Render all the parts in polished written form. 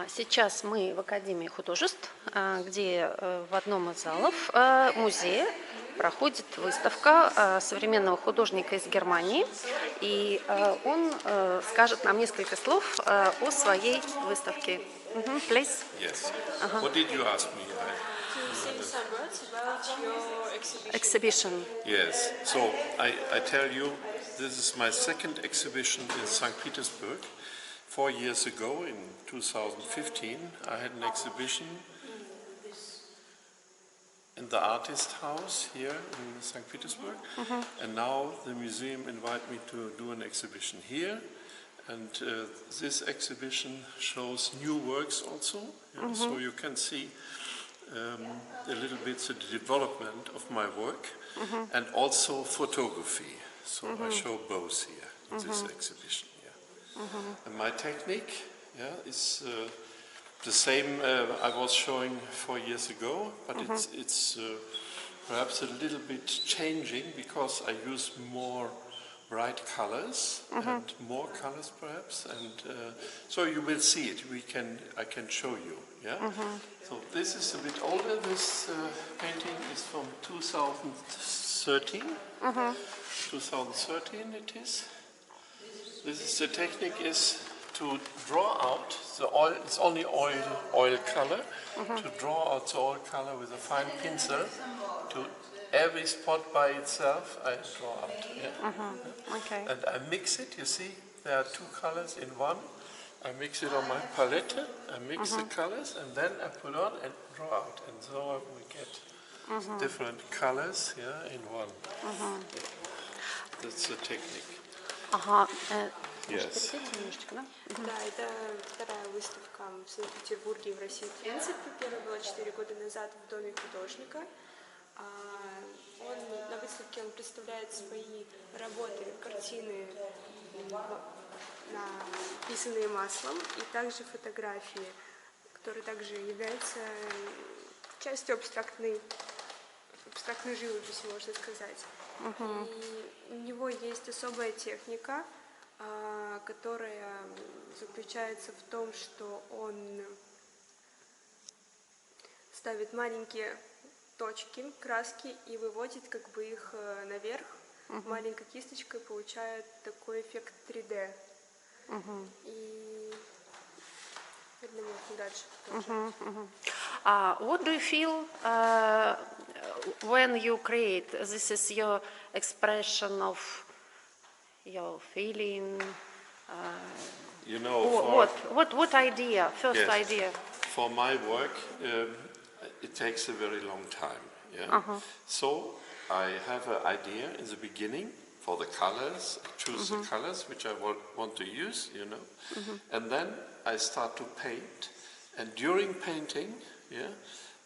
Сейчас мы в Академии художеств, где в одном из залов музея проходит выставка современного художника из Германии, и он скажет нам несколько слов о своей выставке. Please. Yes. What did you ask me? To say some words about your exhibition. Exhibition. Yes. So I tell you, this is my second exhibition in St. Petersburg. 4 years ago, in 2015, I had an exhibition in the artist house here in St. Petersburg, and now the museum invited me to do an exhibition here. And this exhibition shows new works also, so you can see a little bit the development of my work, and also photography. So I show both here in this exhibition. And my technique is the same I was showing 4 years ago, but it's perhaps a little bit changing because I use more bright colors and more colors perhaps, and so you will see it. I can show you. So this is a bit older. This painting is from 2013. 2013 it is. The technique is to draw out the oil. It's only oil color. To draw out the oil color with a fine pencil. To every spot by itself, I draw out. Okay. And I mix it. You see, there are two colors in one. I mix it on my palette. I mix the colors, and then I put on and draw out, and so we get different colors in one. That's the technique. Yes. Да, это вторая выставка в Санкт-Петербурге и в России. В принципе, первая была 4 года назад в Доме художника. На выставке он представляет свои работы, картины, написанные маслом, и также фотографии, которые также являются частью абстрактной живописи, можно сказать. И у него есть особая техника, которая заключается в том, что он ставит маленькие точки, краски и выводит как бы их наверх маленькой кисточкой, получает такой эффект 3D. И дальше. What do you feel when you create? This is your expression of your feeling. You know, what idea? First idea. For my work, it takes a very long time. So I have an idea in the beginning for the colors. I choose the colors which I want to use, and then I start to paint. And during painting,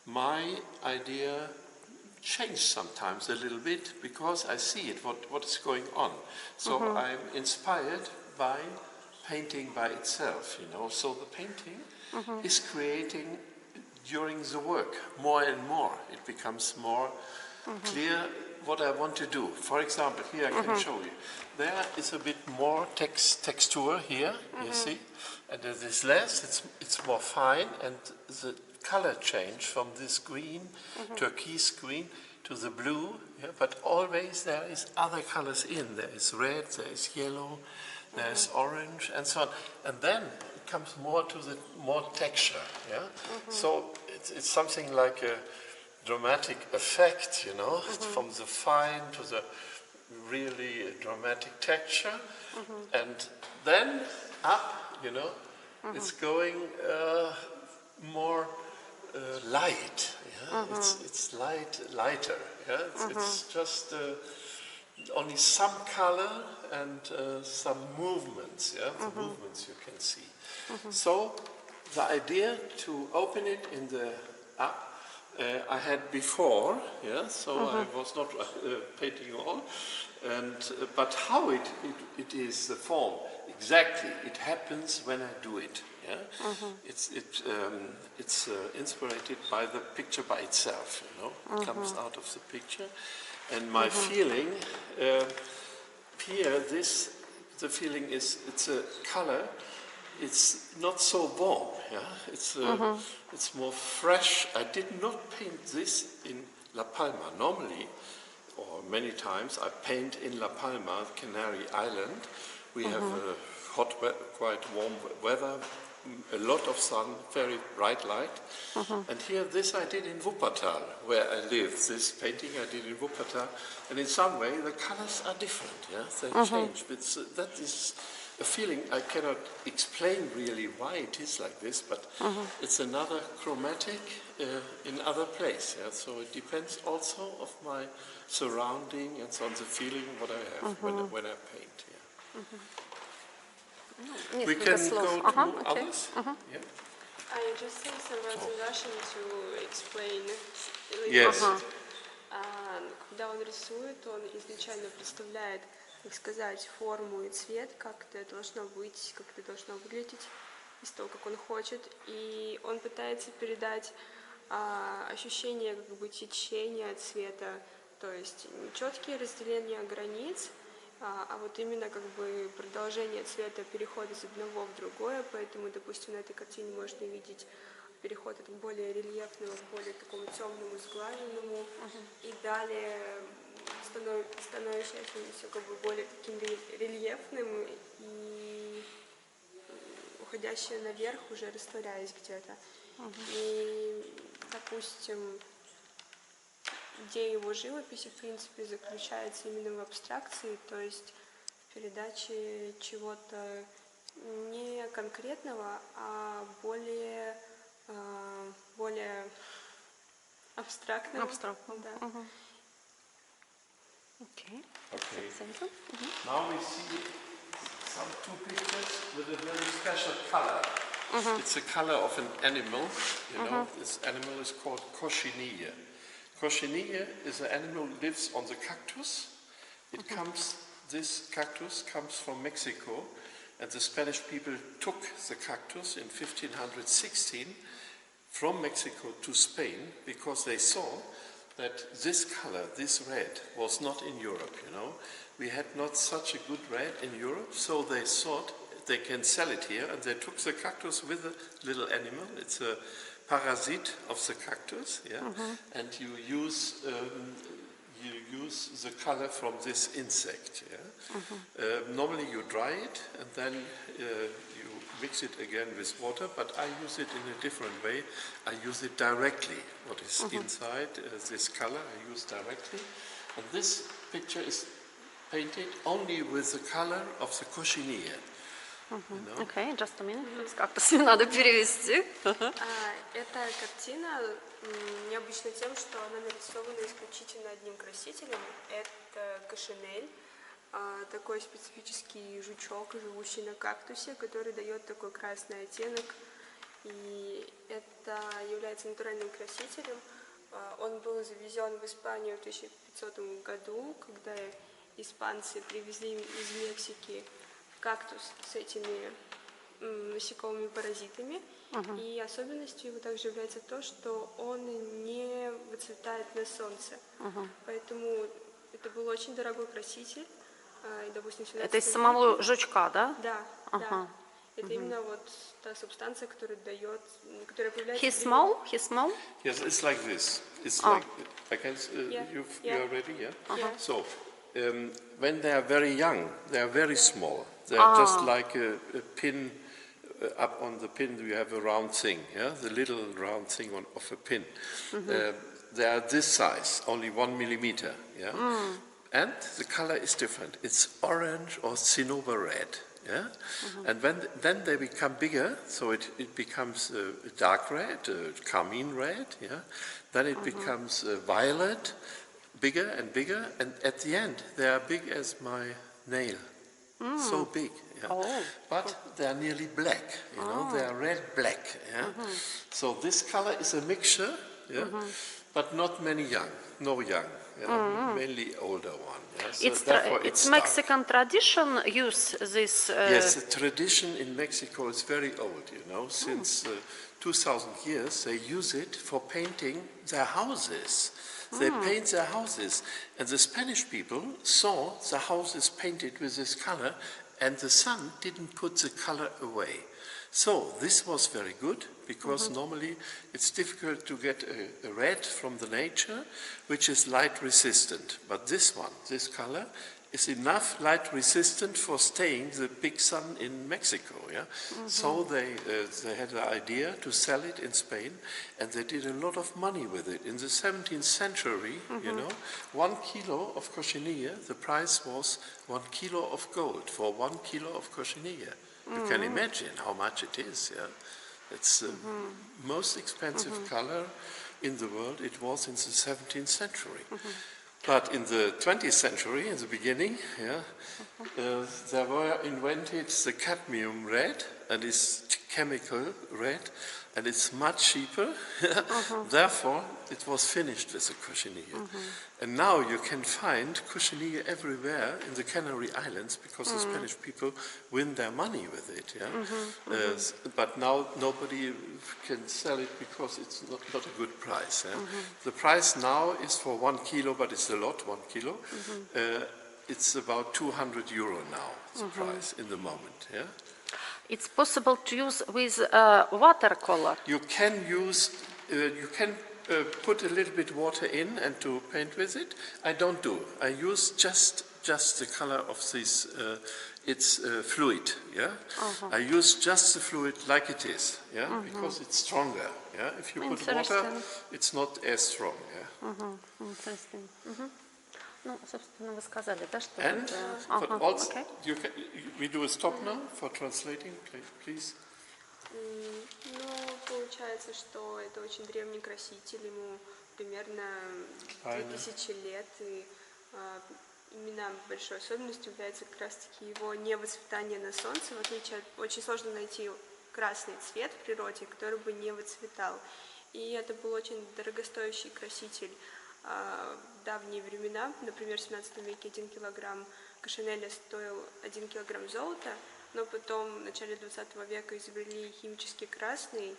my idea changes sometimes a little bit because I see it, what is going on. So I'm inspired by painting by itself, So the painting is creating during the work more and more. It becomes more clear what I want to do. For example, here I can show you. There is a bit more texture here, you see, and there is less. It's more fine, and the color change from this green, turquoise green, to the blue. But always there is other colors in. There is red, there is yellow, there is orange, and so on. And then it comes more to the more texture. So it's something like a dramatic effect, from the fine to the really dramatic texture, and then up, it's going more light. It's lighter. It's just only some color and some movements. The movements you can see. So the idea to open it in the up. I had before, so I was not painting all, but how it is the form exactly, it happens when I do it. It's inspired by the picture by itself. It comes out of the picture, and my feeling here, the feeling is it's a color it's not so warm. Yeah, it's more fresh. I did not paint this in La Palma. Normally, or many times, I paint in La Palma, Canary Island. We have hot, quite warm weather, a lot of sun, very bright light. And here, this I did in Wuppertal, where I live. This painting I did in Wuppertal. And in some way, the colors are different. Yeah, they change. But that is a feeling I cannot explain really why it is like this, but it's another chromatic in other place. Yeah? So it depends also of my surrounding and so on, the feeling what I have when I paint. Yeah. We can go to others. Yeah. I just say some words in Russian to explain. Yes. Когда он рисует, он изначально представляет, как сказать, форму и цвет, как это должно быть, как это должно выглядеть из того, как он хочет. И он пытается передать ощущение как бы течения цвета, то есть не четкие разделения границ, а вот именно как бы продолжение цвета, переход из одного в другое, поэтому, допустим, на этой картине можно видеть переход от более рельефного к более такому темному, сглаженному, и далее становится все как бы более таким рельефным и уходящее наверх, уже растворяясь где-то. И, допустим, идея его живописи, в принципе, заключается именно в абстракции, то есть в передаче чего-то не конкретного, а более абстрактного. Да. Okay. Now we see some two pictures with a very special color. It's a color of an animal. You know, this animal is called cochinille. Cochinille is an animal that lives on the cactus. This cactus comes from Mexico, and the Spanish people took the cactus in 1516 from Mexico to Spain because they saw that this color, this red, was not in Europe, you know. We had not such a good red in Europe, so they thought they can sell it here, and they took the cactus with a little animal. It's a parasite of the cactus, yeah, and you use the color from this insect, yeah. Normally you dry it, and then you mix it again with water, but I use it in a different way. I use it directly. What is inside this color I use directly. And this picture is painted only with the color of the cochinille. You know? Okay, just a minute. Как-то надо перевести. Эта картина необычна тем, что она нарисована исключительно одним красителем. Это кошинель, такой специфический жучок, живущий на кактусе, который дает такой красный оттенок. И это является натуральным красителем. Он был завезен в Испанию в 1500 году, когда испанцы привезли из Мексики кактус с этими насекомыми паразитами. И особенностью его также является то, что он не выцветает на солнце. Поэтому это был очень дорогой краситель. И, допустим, это из самого жучка, да? Да, да. Это именно вот та субстанция, которая дает, которая появляется... He's small? Yes, it's like this. It's like, I can, you are ready, yeah? So, when they are very young, they are very small. They are just like a pin. Up on the pin you have a round thing, yeah, the little round thing of a pin. They are this size, only 1 millimeter, yeah, and the color is different. It's orange or cinnabar red, yeah, and then they become bigger, so it becomes a dark red, a carmine red, yeah. Then it becomes violet, bigger and bigger, and at the end they are big as my nail. So big, yeah. But they are nearly black, you know, they are red-black, yeah. So this color is a mixture, yeah, but not many young, no young, yeah, mainly older one. Yeah. So it's Mexican tradition use this... Yes, the tradition in Mexico is very old, you know, since 2000 years they use it for painting their houses. they paint their houses. And the Spanish people saw the houses painted with this color, and the sun didn't put the color away. So this was very good, because normally it's difficult to get a red from the nature, which is light resistant. But this one, this color, is enough light resistant for staying the big sun in Mexico. Yeah? So they had the idea to sell it in Spain, and they did a lot of money with it. In the 17th century, you know, 1 kilo of cochinilla, the price was 1 kilo of gold for 1 kilo of cochinilla. You can imagine how much it is. Yeah? It's the most expensive color in the world. It was in the 17th century. But in the 20th century, in the beginning, there were invented the cadmium red, and it's chemical red, and it's much cheaper. Therefore, it was finished with the cochinilla. And now you can find cochinilla everywhere in the Canary Islands, because the Spanish people win their money with it. Yeah? But now nobody can sell it because it's not a good price. Yeah? The price now is for 1 kilo, but it's a lot, 1 kilo. It's about €200 now, the price in the moment. Yeah? It's possible to use with watercolor. You can use, put a little bit water in and to paint with it. I don't do. I use just the color of this, it's fluid, yeah? I use just the fluid like it is, yeah? Because it's stronger, yeah? If you put water, it's not as strong, yeah? Interesting. Ну, собственно, вы сказали, да, что And, but also, we do a stop now for translating, please. Ну, получается, что это очень древний краситель, ему примерно 2000 лет, и именно большой особенностью является как раз-таки его невыцветание на солнце, в отличие от... Очень сложно найти красный цвет в природе, который бы не выцветал. И это был очень дорогостоящий краситель. В давние времена, например, в 17 веке 1 килограмм кошинеля стоил 1 килограмм золота, но потом в начале 20 века изобрели химически красный,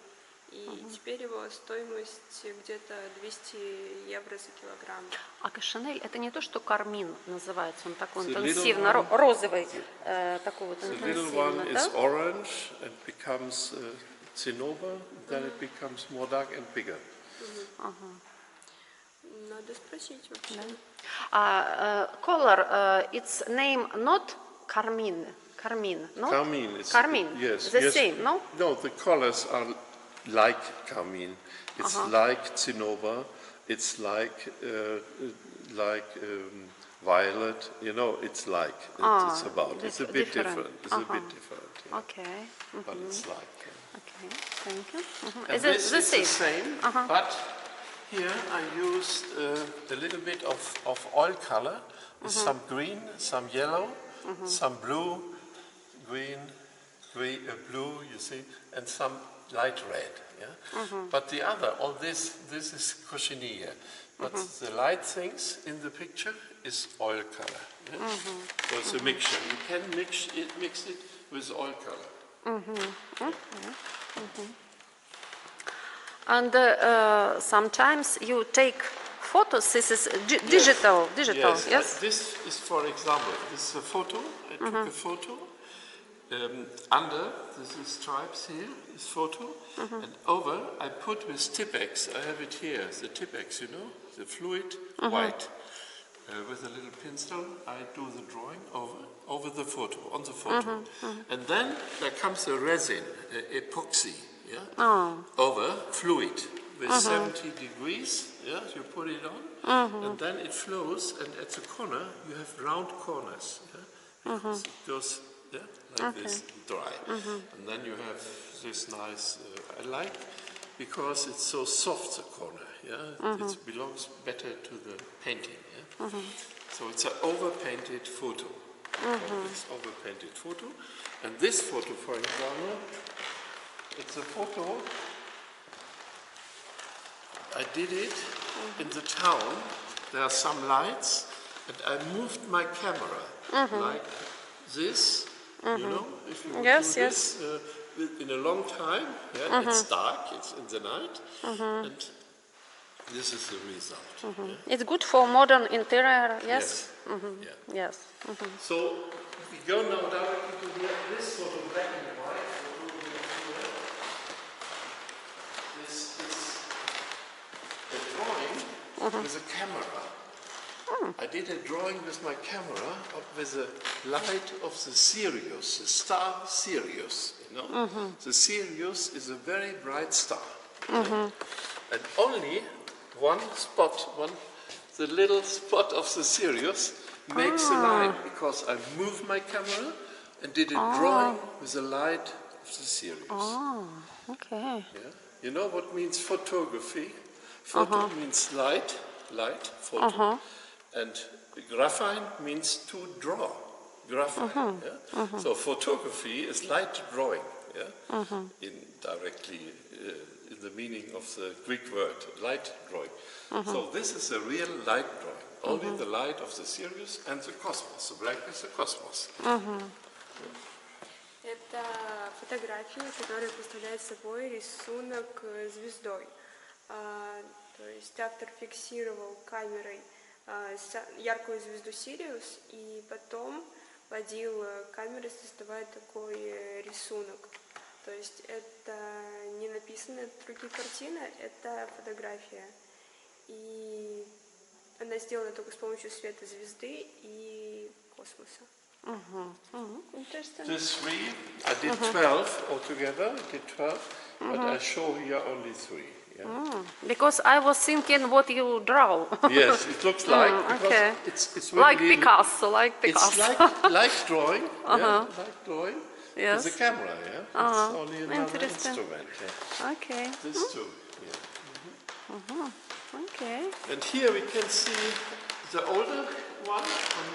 и теперь его стоимость где-то 200 евро за килограмм. А кошинель это не то, что кармин называется, он такой интенсивно розовый, такой вот интенсивный. The little one is orange and becomes cinnober, then it becomes more dark and bigger. Надо спросить вообще. Color, its name not carmine. Carmine, no? Carmine, yes. The same, no? No, the colors are like carmine. It's like cinnober. It's like violet. You know, it's like. It's about. It's a bit different. It's a bit different. Yeah. Okay. But it's like. Okay, thank you. And this is the same, but here I used a little bit of oil color, some green, some yellow, some blue, green, blue, you see, and some light red. Yeah? But the other, all this is cochinilla. But the light things in the picture is oil color. Yeah? So it's a mixture. You can mix it with oil color. And sometimes you take photos. This is digital, yes? This is, for example, this is a photo. I took a photo. Under the stripes here is photo, and over I put with Tipex. I have it here. The Tipex, you know, the fluid white. With a little pencil, I do the drawing over the photo, on the photo, and then there comes a resin, epoxy. Yeah? Over fluid with 70 degrees, yeah? You put it on, and then it flows, and at the corner you have round corners, yeah? Because it goes like this, dry. And then you have this nice, I like, because it's so soft, the corner, yeah? It belongs better to the painting, yeah? So it's an over-painted photo. This over-painted photo. And this photo, for example, it's a photo, I did it in the town. There are some lights, and I moved my camera like this, you know, if you do this in a long time, yeah, it's dark, it's in the night, and this is the result. Yeah? It's good for modern interior, yes? Yeah. Yes. So we go now directly to this sort of black and white photo. This is a drawing with a camera. I did a drawing with my camera with the light of the Sirius, the star Sirius. You know, the Sirius is a very bright star, and only one spot, the little spot of the Sirius makes a line because I moved my camera and did a drawing with the light of the Sirius. Oh, okay. Yeah? You know what means photography? Photo means light, photo, and graphine means to draw. Graphine. Yeah? So photography is light drawing. Yeah? Directly in the meaning of the Greek word, light drawing. So this is a real light drawing. Only the light of the Sirius and the cosmos. The black is the cosmos. Это фотография, которая представляет собой рисунок звездой. То есть автор фиксировал камерой яркую звезду Сириус и потом водил камерой, создавая такой рисунок. То есть это не написано другие картины, это фотография. И она сделана только с помощью света звезды и космоса. Interesting. This 3, I did 12 altogether, but I show here only 3. Yeah? Because I was thinking what you draw. Yes, it looks like, because okay. it's Like really, Picasso, It's like drawing, like drawing Yes. with a camera, yeah? It's only another Interesting. instrument. Yeah. Okay. This too, yeah. Okay. And here we can see the older one from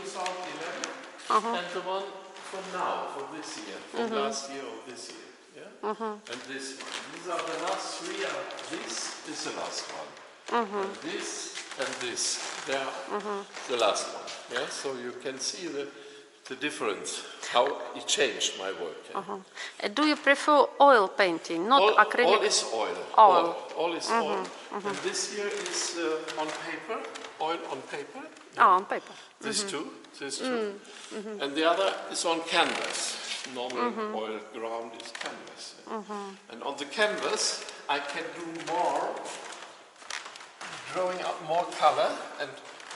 2011 and the one from now, from this year, from last year or this year. Yeah? And this one. These are the last 3. This is the last one. And this and this. They are the last one. Yeah? So you can see the difference, how it changed my work. Yeah? Do you prefer oil painting, not acrylic? All is oil. Oil. All is oil. And this here is on paper, oil on paper. Oh, on paper. This two. And the other is on canvas. Normal oil ground is canvas. And on the canvas, I can do more, drawing out more color and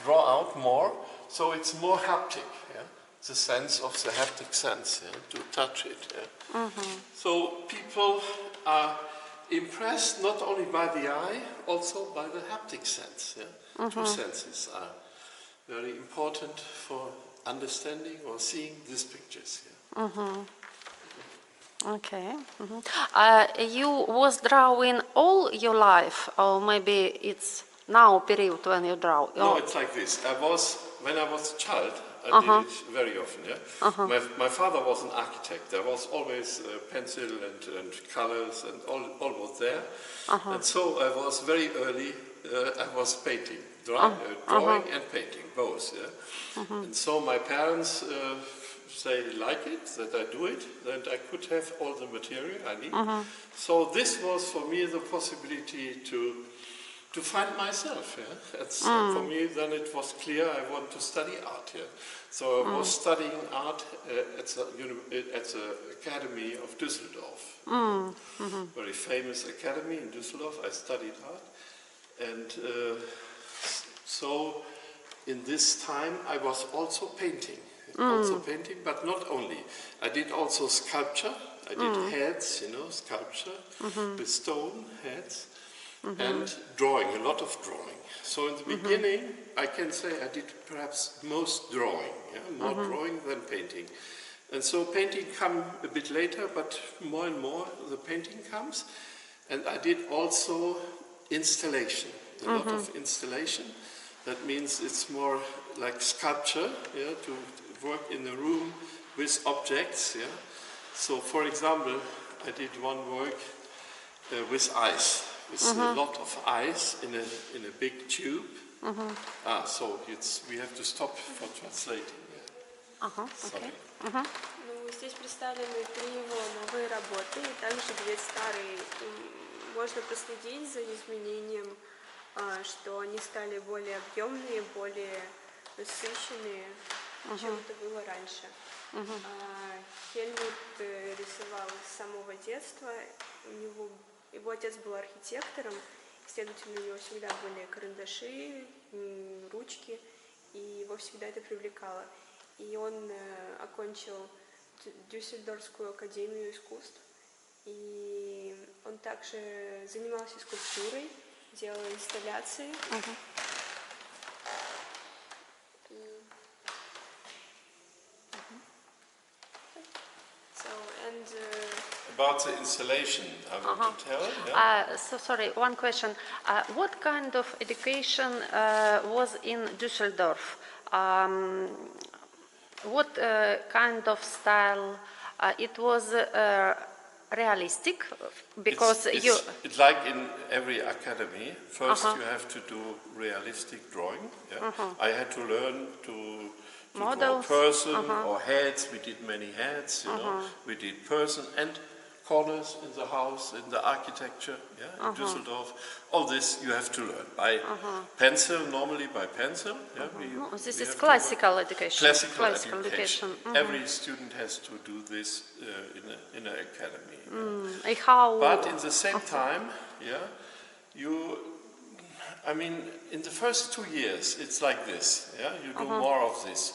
draw out more, so it's more haptic. Yeah? The sense of the haptic sense, yeah? To touch it. Yeah? So people are impressed not only by the eye, also by the haptic sense. Yeah? 2 senses are very important for understanding or seeing these pictures. Yeah? Okay. You was drawing all your life, or maybe it's now period when you draw? No, it's like this. When I was a child, I did it very often. Yeah? My father was an architect. There was always pencil and colors and all was there. And so I was very early, I was painting, drawing and painting, both. Yeah? And so my parents they like it, that I do it, that I could have all the material I need. So this was for me the possibility to find myself. Yeah? For me, then it was clear I want to study art. Yeah? So I was studying art at the Academy of Düsseldorf. Very famous academy in Düsseldorf. I studied art. And so in this time I was also painting. But not only. I did also sculpture. I did heads, sculpture with stone heads, and drawing, a lot of drawing. So in the beginning, I can say I did perhaps most drawing, more drawing than painting. And so painting came a bit later, but more and more the painting comes. And I did also installation, a lot of installation. That means it's more like sculpture, to work in a room with objects. Yeah? So, for example, I did one work with ice, with a lot of ice in a big tube. So we have to stop for translating. Sorry. Ну, здесь представлены 3 его новые работы, и также 2 старые. И можно проследить за изменением что они стали более объемные, более насыщенные, чем это было раньше. Хельмут рисовал с самого детства, его отец был архитектором, следовательно, у него всегда были карандаши, ручки, и его всегда это привлекало. И он окончил Дюссельдорфскую академию искусств, и он также занимался скульптурой, делал инсталляции. About the installation, I want to tell. Yeah? So sorry, one question. What kind of education was in Düsseldorf? What kind of style? It was realistic because it's like in every academy. First, you have to do realistic drawing. Yeah? I had to learn to draw person or heads. We did many heads. You know, we did person and corners in the house, in the architecture, yeah, in Düsseldorf. All this you have to learn by pencil, normally by pencil. Yeah, this is classical education. Classical education. Every student has to do this in an academy. But in the same time, I mean, in the first 2 years, it's like this. Yeah, you do more of this.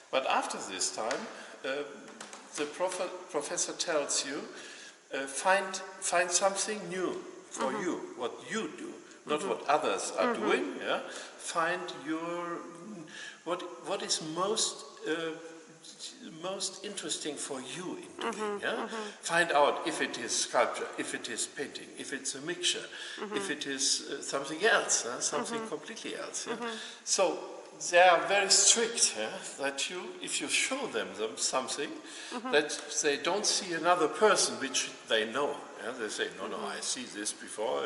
But after this time, the professor tells you, find something new for you, what you do, not what others are doing. Yeah, find what is most interesting for you in doing. Yeah, find out if it is sculpture, if it is painting, if it's a mixture, if it is something else, something completely else. Yeah? So they are very strict, that if you show them something, that they don't see another person which they know. Yeah? They say, no, I see this before.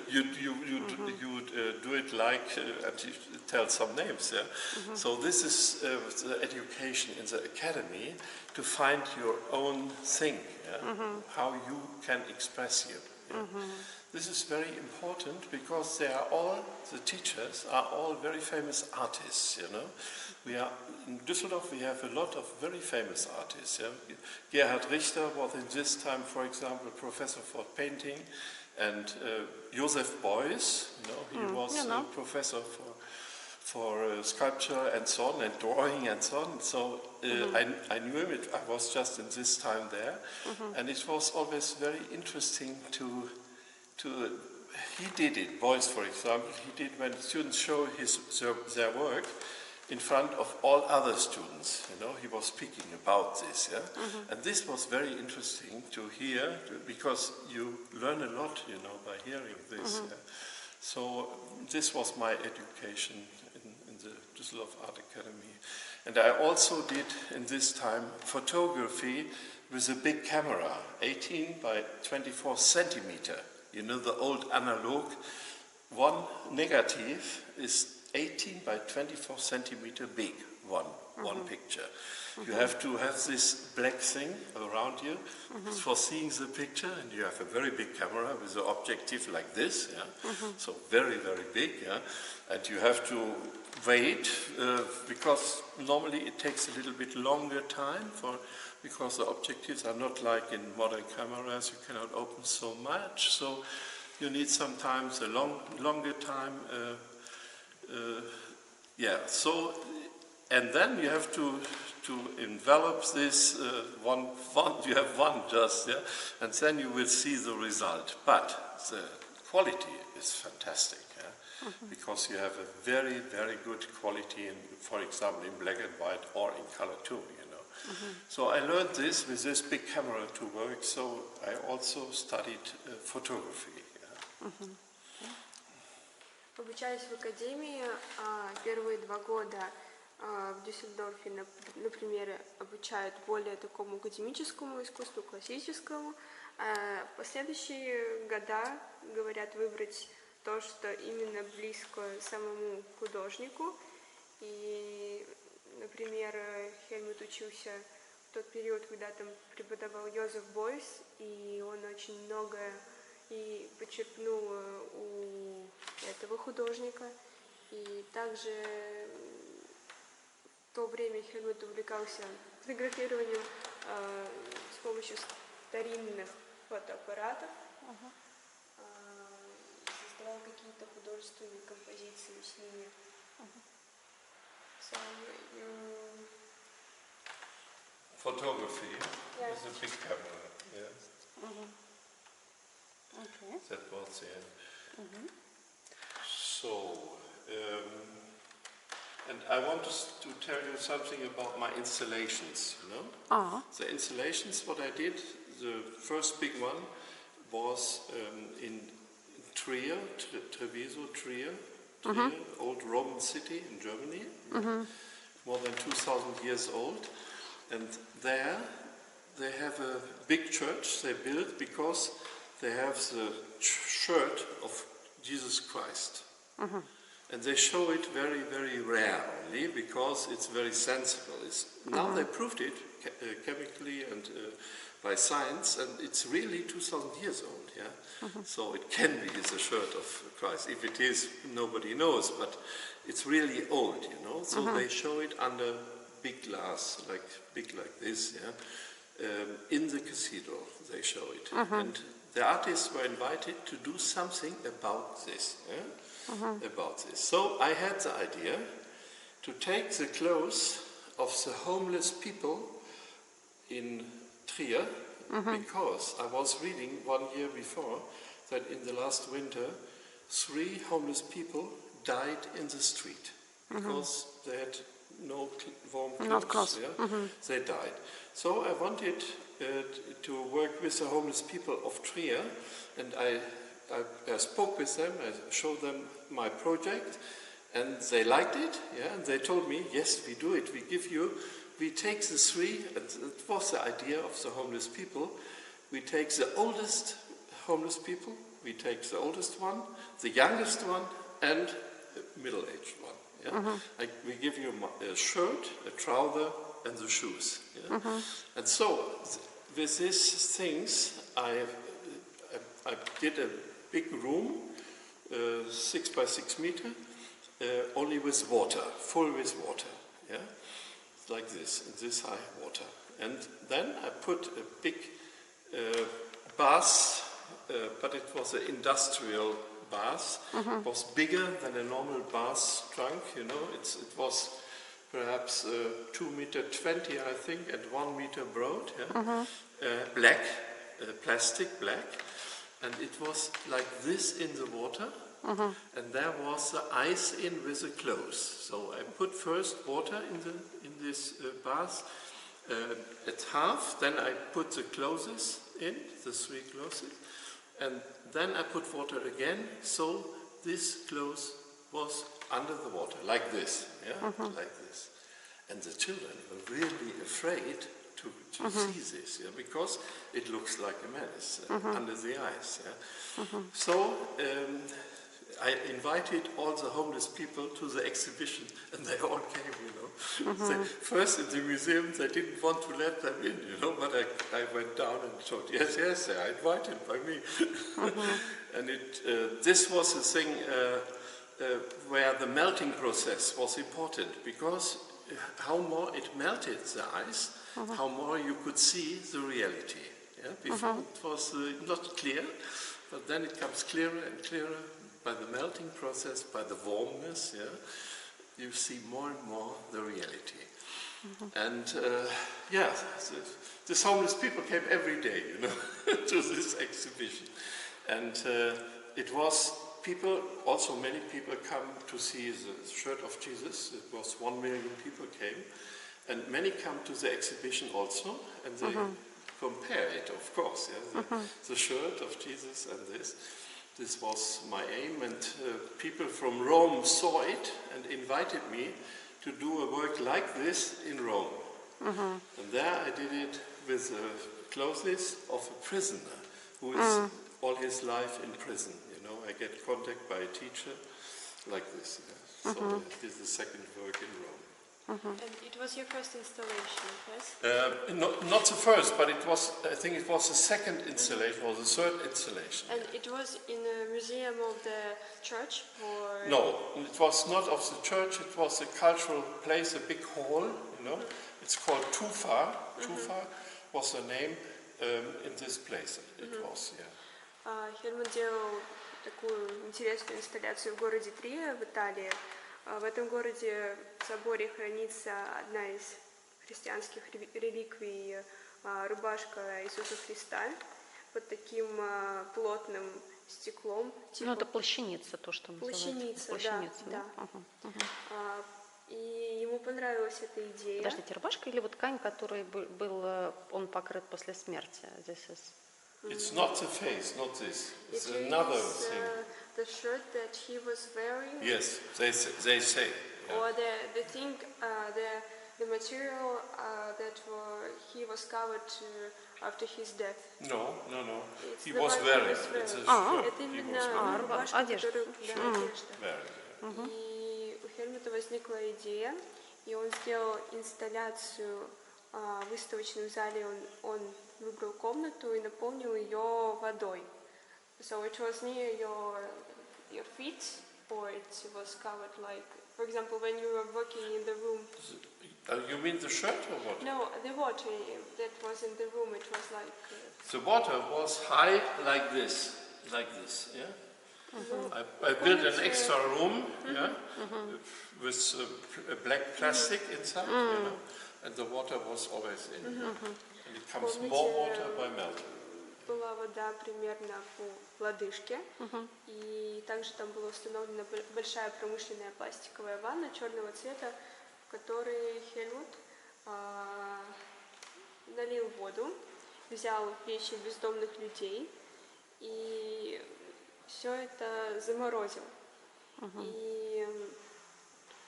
You do it like, and you tell some names. Yeah? So this is the education in the academy, to find your own thing, how you can express you. Yeah? This is very important because the teachers are all very famous artists, you know. In Düsseldorf we have a lot of very famous artists. Yeah? Gerhard Richter was in this time, for example, professor for painting, and Joseph Beuys, you know, he was a professor for sculpture and so on, and drawing and so on. So I knew him, I was just in this time there, and it was always very interesting he did it, Beuys for example, he did when students show their work in front of all other students, you know, he was speaking about this, yeah? And this was very interesting to hear, because you learn a lot, you know, by hearing this. Yeah? So this was my education in the Düsseldorf Art Academy. And I also did, in this time, photography with a big camera, 18 by 24 centimeter. You know, the old analog, one negative is 18 by 24 centimeter big, one picture. You have to have this black thing around you for seeing the picture, and you have a very big camera with an objective like this, yeah? So very, very big, yeah? And you have to wait, because normally it takes a little bit longer time because the objectives are not like in modern cameras, you cannot open so much, so you need sometimes a longer time. So, and then you have to envelop this you have one just, yeah, and then you will see the result. But the quality is fantastic, yeah? Because you have a very, very good quality, for example, in black and white or in color too, you know. So I learned this with this big camera to work, so I also studied photography. Yeah? Обучаясь в академии, первые 2 года в Дюссельдорфе, например, обучают более такому академическому искусству, классическому. Последующие года говорят выбрать то, что именно близко самому художнику. И, например, Хельмут учился в тот период, когда там преподавал Йозеф Бойс, и он очень многое и почерпнул у этого художника. И также в то время Хельмут увлекался фотографированием с помощью старинных фотоаппаратов. Создавал какие-то художественные композиции с ними. So, photography is a big camera. Yes. Okay. That was it. So, and I want to tell you something about my installations. You know, the installations. What I did, the first big one was in Trier, Treviso, Trier, old Roman city in Germany, more than 2,000 years old. And there they have a big church they built because they have the shirt of Jesus Christ. And they show it very, very rarely because it's very sensible. Now they proved it chemically and by science, and it's really 2,000 years old, yeah? So it can be the shirt of Christ. If it is, nobody knows, but it's really old, you know? So they show it under big glass, big like this, yeah? In the cathedral, they show it. And the artists were invited to do something about this, yeah? About this. So I had the idea to take the clothes of the homeless people in Trier, because I was reading 1 year before that in the last winter 3 homeless people died in the street because they had no warm clothes. Yeah? They died. So I wanted to work with the homeless people of Trier, and I spoke with them, I showed them my project, and they liked it, yeah, and they told me, yes, we do it, we take the 3, and it was the idea of the homeless people, we take the oldest homeless people, we take the oldest one, the youngest one, and the middle-aged one. Yeah? We give you a shirt, a trouser, and the shoes. Yeah? And so, with these things, I did a big room, 6 by 6 meter, only with water, full with water. Yeah? Like this high water. And then I put a big bath, but it was an industrial bath. It was bigger than a normal bath trunk, you know. It was perhaps 2.20 meters, I think, and 1 meter broad. Yeah? Black, plastic black, and it was like this in the water. And there was the ice in with the clothes. So I put first water in this bath at half, then I put the clothes in, the 3 clothes, and then I put water again, so this clothes was under the water, like this, yeah, like this. And the children were really afraid to see this, yeah, because it looks like a menace under the ice. Yeah. So I invited all the homeless people to the exhibition, and they all came, you know. First in the museum, they didn't want to let them in, you know, but I went down and showed, yes, they are invited by me. And this was the thing where the melting process was important, because how more it melted the ice, how more you could see the reality. Yeah? Before it was not clear, but then it comes clearer and clearer. By the melting process, by the warmness, yeah, you see more and more the reality. And these homeless people came every day, you know, to this exhibition. And it was people, also many people come to see the shirt of Jesus. It was 1 million people came. And many come to the exhibition also, and they compare it, of course, yeah, the shirt of Jesus and this. This was my aim, and people from Rome saw it and invited me to do a work like this in Rome. And there I did it with clothes of a prisoner who is all his life in prison. You know, I get contact by a teacher like this. Yeah. So this is the second work in Rome. And it was your first installation, yes? Not the first, but it was. I think it was the second installation or the third installation. And it was in a museum of the church, or? No, it was not of the church. It was a cultural place, a big hall. You know, it's called Tufa. Tufa was the name in this place. It was, yeah. Хельмут делал такую интересную инсталляцию в городе Трия в Италии. В этом городе в соборе хранится одна из христианских реликвий, рубашка Иисуса Христа под таким плотным стеклом. Ну, это плащаница, то, что называется. Плащаница, да. И ему понравилась эта идея. Подождите, рубашка или вот ткань, которой был он покрыт после смерти? It's not the face, not this. It's another thing. The shirt that he was wearing. Yes, they say. Yeah. Or the thing, the material that he was covered after his death. No. It's He the was one wearing. he was It's a wearing. shirt. Это He was именно wearing. рубашка, одежда. одежда. И у Хельмута возникла идея, и он сделал инсталляцию в выставочном зале. Он выбрал комнату и наполнил ее водой. So it was near your feet, or it was covered like, for example, when you were working in the room. You mean the shirt or what? No, the water that was in the room, it was like... The water was high like this, yeah? I built an extra room, yeah, with black plastic inside, you know, and the water was always in. And it comes more water by melting. Была вода примерно по лодыжке, и также там была установлена большая промышленная пластиковая ванна черного цвета, в которой Хельмут налил воду, взял вещи бездомных людей и все это заморозил. И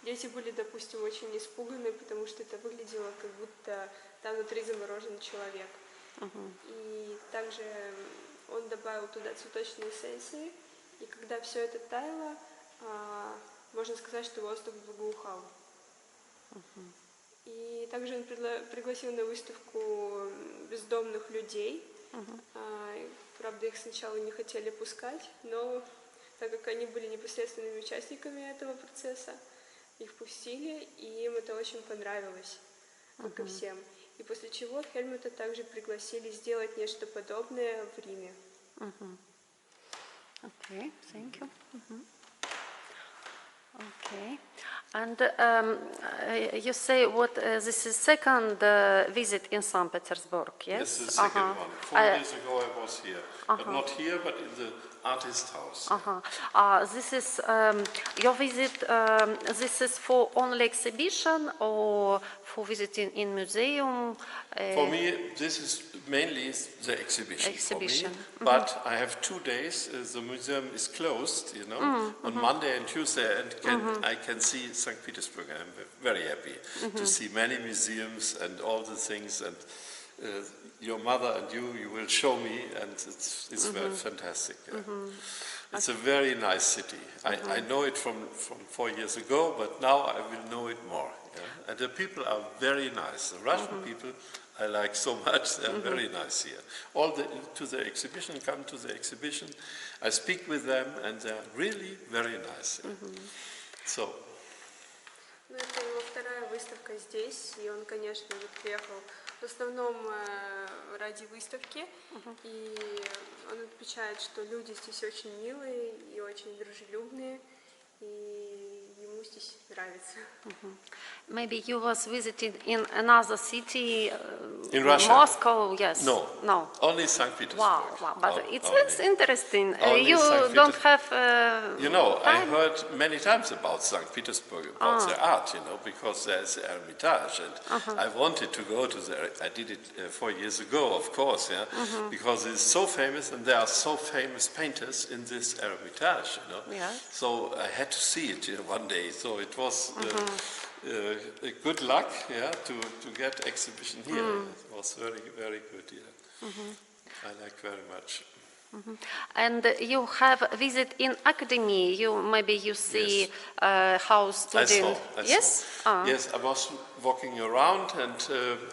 дети были, допустим, очень испуганы, потому что это выглядело, как будто там внутри заморожен человек. И также он добавил туда цветочные эссенции, и когда все это таяло, можно сказать, что воздух благоухал. И также он пригласил на выставку бездомных людей. Правда, их сначала не хотели пускать, но так как они были непосредственными участниками этого процесса, их пустили, и им это очень понравилось, как и всем. И после чего Хельмута также пригласили сделать нечто подобное в Риме. Okay, thank you. Okay, and you say what this is second visit in St. Petersburg, yes? Yes, the second one. 4 years ago I was here, but not here, but in the artist house. This is your visit. This is for only exhibition or for visiting in museum? For me, this is mainly the exhibition. For me. But I have 2 days. The museum is closed, you know, on Monday and Tuesday, and I can see St. Petersburg. I'm very happy to see many museums and all the things. And your mother and you will show me, and it's very fantastic. Yeah. It's a very nice city. I know it from 4 years ago, but now I will know it more. Yeah? And the people are very nice. The Russian people I like so much. They're very nice here. All to the exhibition, come to the exhibition. I speak with them, and they're really very nice. Yeah. So. Ну, это его вторая выставка здесь, и он, конечно, приехал в основном ради выставки, и он отмечает, что люди здесь очень милые и очень дружелюбные, и ему здесь нравится. Maybe you was visiting in another city, in Russia? Moscow, yes? No. Only St. Petersburg. Wow. But it's interesting. Only You don't have you know, time? I heard many times about St. Petersburg, about their art, you know, because there's the Hermitage, and I wanted to go to there. I did it 4 years ago, of course, yeah, because it's so famous, and there are so famous painters in this Hermitage, you know. Yeah. So I had to see it, you know, one day. So it was a good luck, yeah, to get exhibition here. It was very, very good, yeah. I like very much. And you have a visit in Academy. You see how students. Yes. Yes, I was walking around, and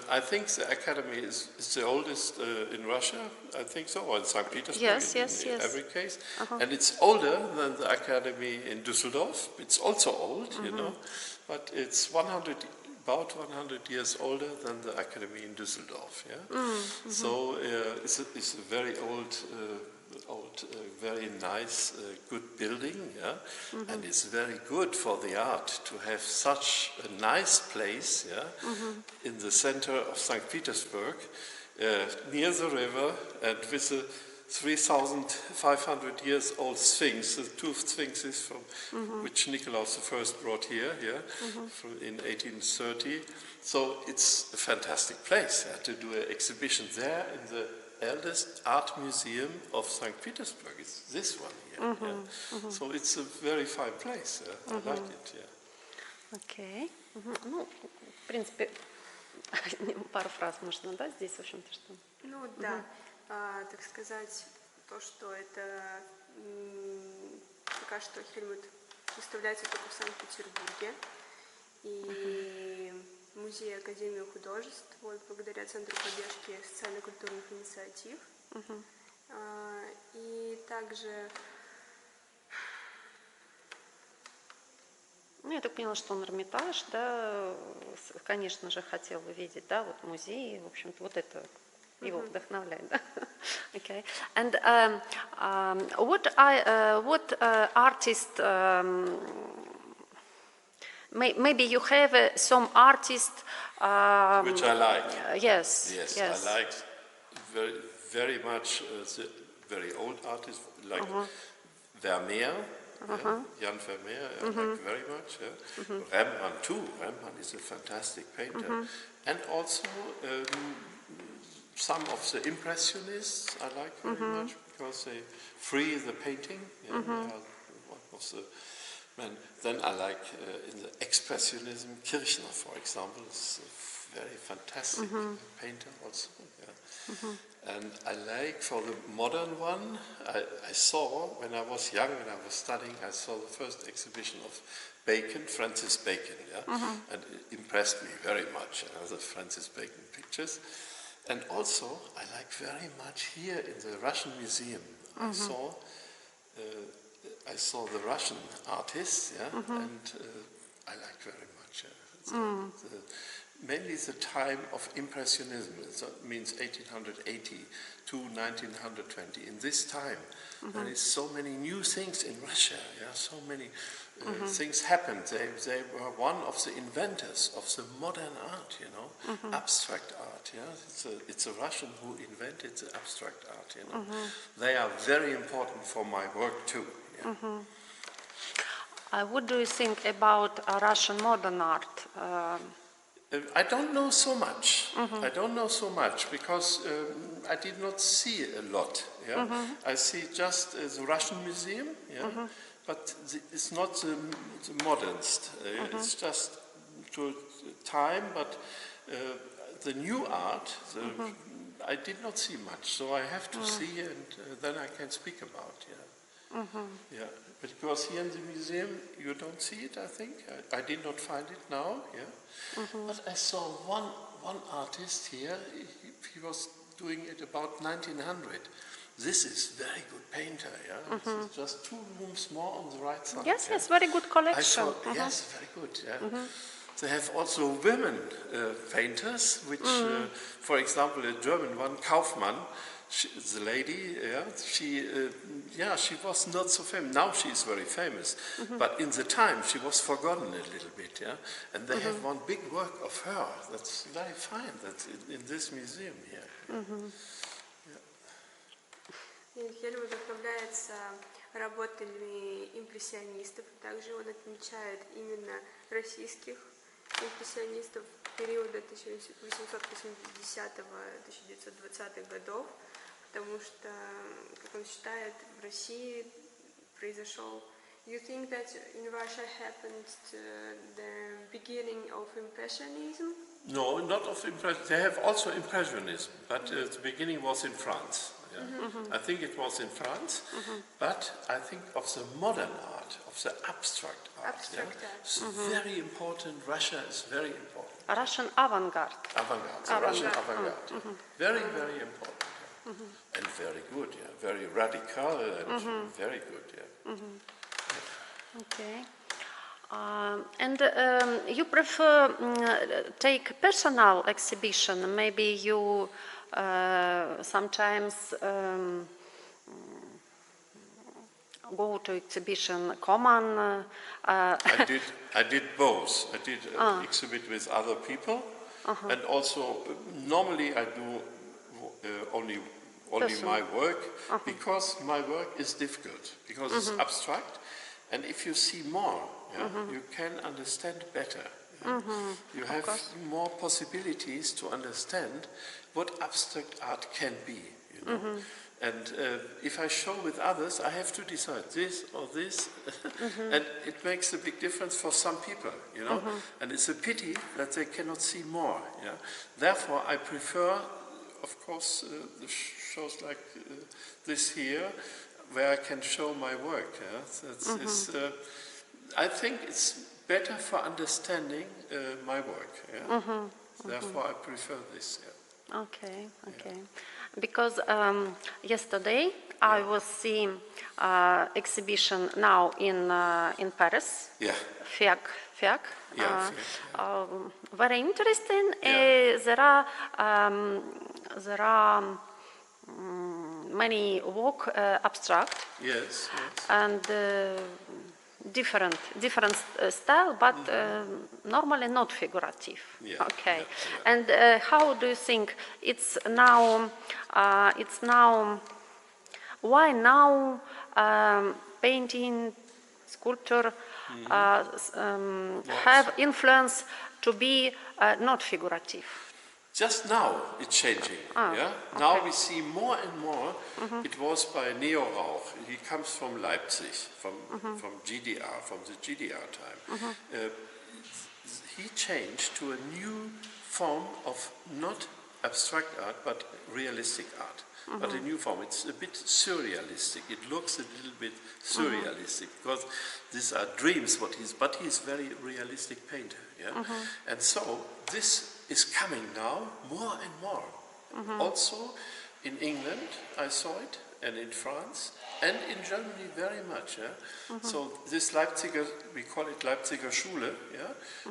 I think the Academy is the oldest in Russia. I think so, or in St. Petersburg. In every case, and it's older than the Academy in Düsseldorf. It's also old, you know, but it's about 100 years older than the Academy in Düsseldorf. Yeah, so it's a very old, very nice, good building. Yeah, and it's very good for the art to have such a nice place. Yeah, in the center of St. Petersburg, near the river, and with a 3,500 years old sphinx, the two sphinxes from which Nikolaus I brought here, in 1830. So it's a fantastic place to do an exhibition there in the eldest art museum of St. Petersburg. It's this one here. So it's a very fine place. I like it. Yeah. Окей. Ну, в принципе, пару фраз можно, да, здесь, в общем-то, что. Ну да. Так сказать, то, что это пока что Хельмут выставляется только в Санкт-Петербурге, и музей Академии художеств, вот, благодаря Центру поддержки социально-культурных инициатив. И также... Ну, я так поняла, что он Эрмитаж, да, конечно же, хотел увидеть, да, вот музей, в общем-то, вот это его вдохновляет, да. Okay. And what artist? Maybe you have some artist. Which I like. Yes. I like very much the very old artists like Vermeer. Jan Vermeer, I like very much. Rembrandt too. Rembrandt is a fantastic painter. And also some of the Impressionists I like very much because they free the painting. Yeah, they are one of the men. Then I like in the Expressionism, Kirchner, for example, is a very fantastic painter also. Yeah. And I like for the modern one, I saw when I was young, when I was studying, I saw the first exhibition of Bacon, Francis Bacon, and it impressed me very much, the Francis Bacon pictures. And also, I like very much here in the Russian Museum. I saw the Russian artists, and I like very much. Mainly the time of Impressionism, so it means 1880 to 1920. In this time, there is so many new things in Russia. So many things happened. They were one of the inventors of the modern art, abstract art. It's a Russian who invented the abstract art. They are very important for my work too. What do you think about Russian modern art? I don't know so much. I don't know so much because I did not see a lot. I see just the Russian Museum, but it's not the modernist. It's just to time, but the new art, I did not see much. So I have to see, and then I can speak about. Because here in the museum you don't see it, I think. I did not find it now, But I saw one artist here, he was doing it about 1900. This is very good painter, It's just 2 rooms more on the right side. Yes, very good collection. Yes, very good, They have also women painters, which, for example, a German one, Kaufmann, the lady, she was not so famous. Now she is very famous, but in the time she was forgotten a little bit, And they have one big work of her that's very fine. That's in this museum here. Хельмут вдохновляется работами импрессионистов. Также он отмечает именно российских импрессионистов периода 1880-1920-х годов, потому что, как он считает, в России произошел... You think that in Russia happened the beginning of Impressionism? No, not of Impressionism. They have also Impressionism, but the beginning was in France. Yeah? I think it was in France, but I think of the modern art, of the abstract art. Abstract art. It's very important. Russia is very important. Russian avant-garde. Avant-garde, the Russian avant-garde. Very, very important. And very good, very radical and very good. Okay. And you prefer take personal exhibition? Maybe you sometimes go to exhibition common. I did both. I did exhibit with other people, and also normally I do only my work because my work is difficult because it's abstract, and if you see more, you can understand better. You have more possibilities to understand what abstract art can be. You know? And if I show with others, I have to decide this or this, and it makes a big difference for some people, you know. And it's a pity that they cannot see more. Yeah. Therefore, I prefer, of course, the shows like this here, where I can show my work. Yeah? I think it's better for understanding my work. Yeah? Therefore, I prefer this. Yeah. Okay. Because yesterday I was seeing exhibition now in Paris. Yeah. FIAC. Very interesting. Yeah. There are many work abstract. Yes. And different style, but normally not figurative. Yeah, Okay. yeah. And how do you think it's now? Why now painting, sculpture have influence to be not figurative? Just now it's changing. Now we see more and more. It was by Neo Rauch. He comes from Leipzig, from GDR, from the GDR time. He changed to a new form of not abstract art, but realistic art. But a new form. It's a bit surrealistic. It looks a little bit surrealistic because these are dreams. But he's a very realistic painter. Yeah? And so this is coming now more and more. Also in England I saw it, and in France, and in Germany very much. Yeah? So this Leipziger, we call it Leipziger Schule,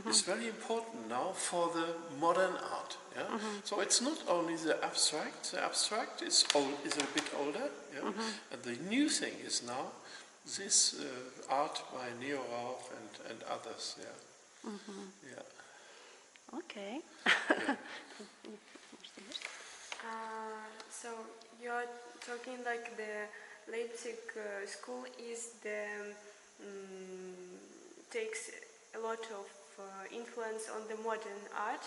is very important now for the modern art. Yeah? So it's not only the abstract is a bit older, and the new thing is now this art by Neo Rauch and others. Okay. So you're talking like the Leipzig school is takes a lot of influence on the modern art,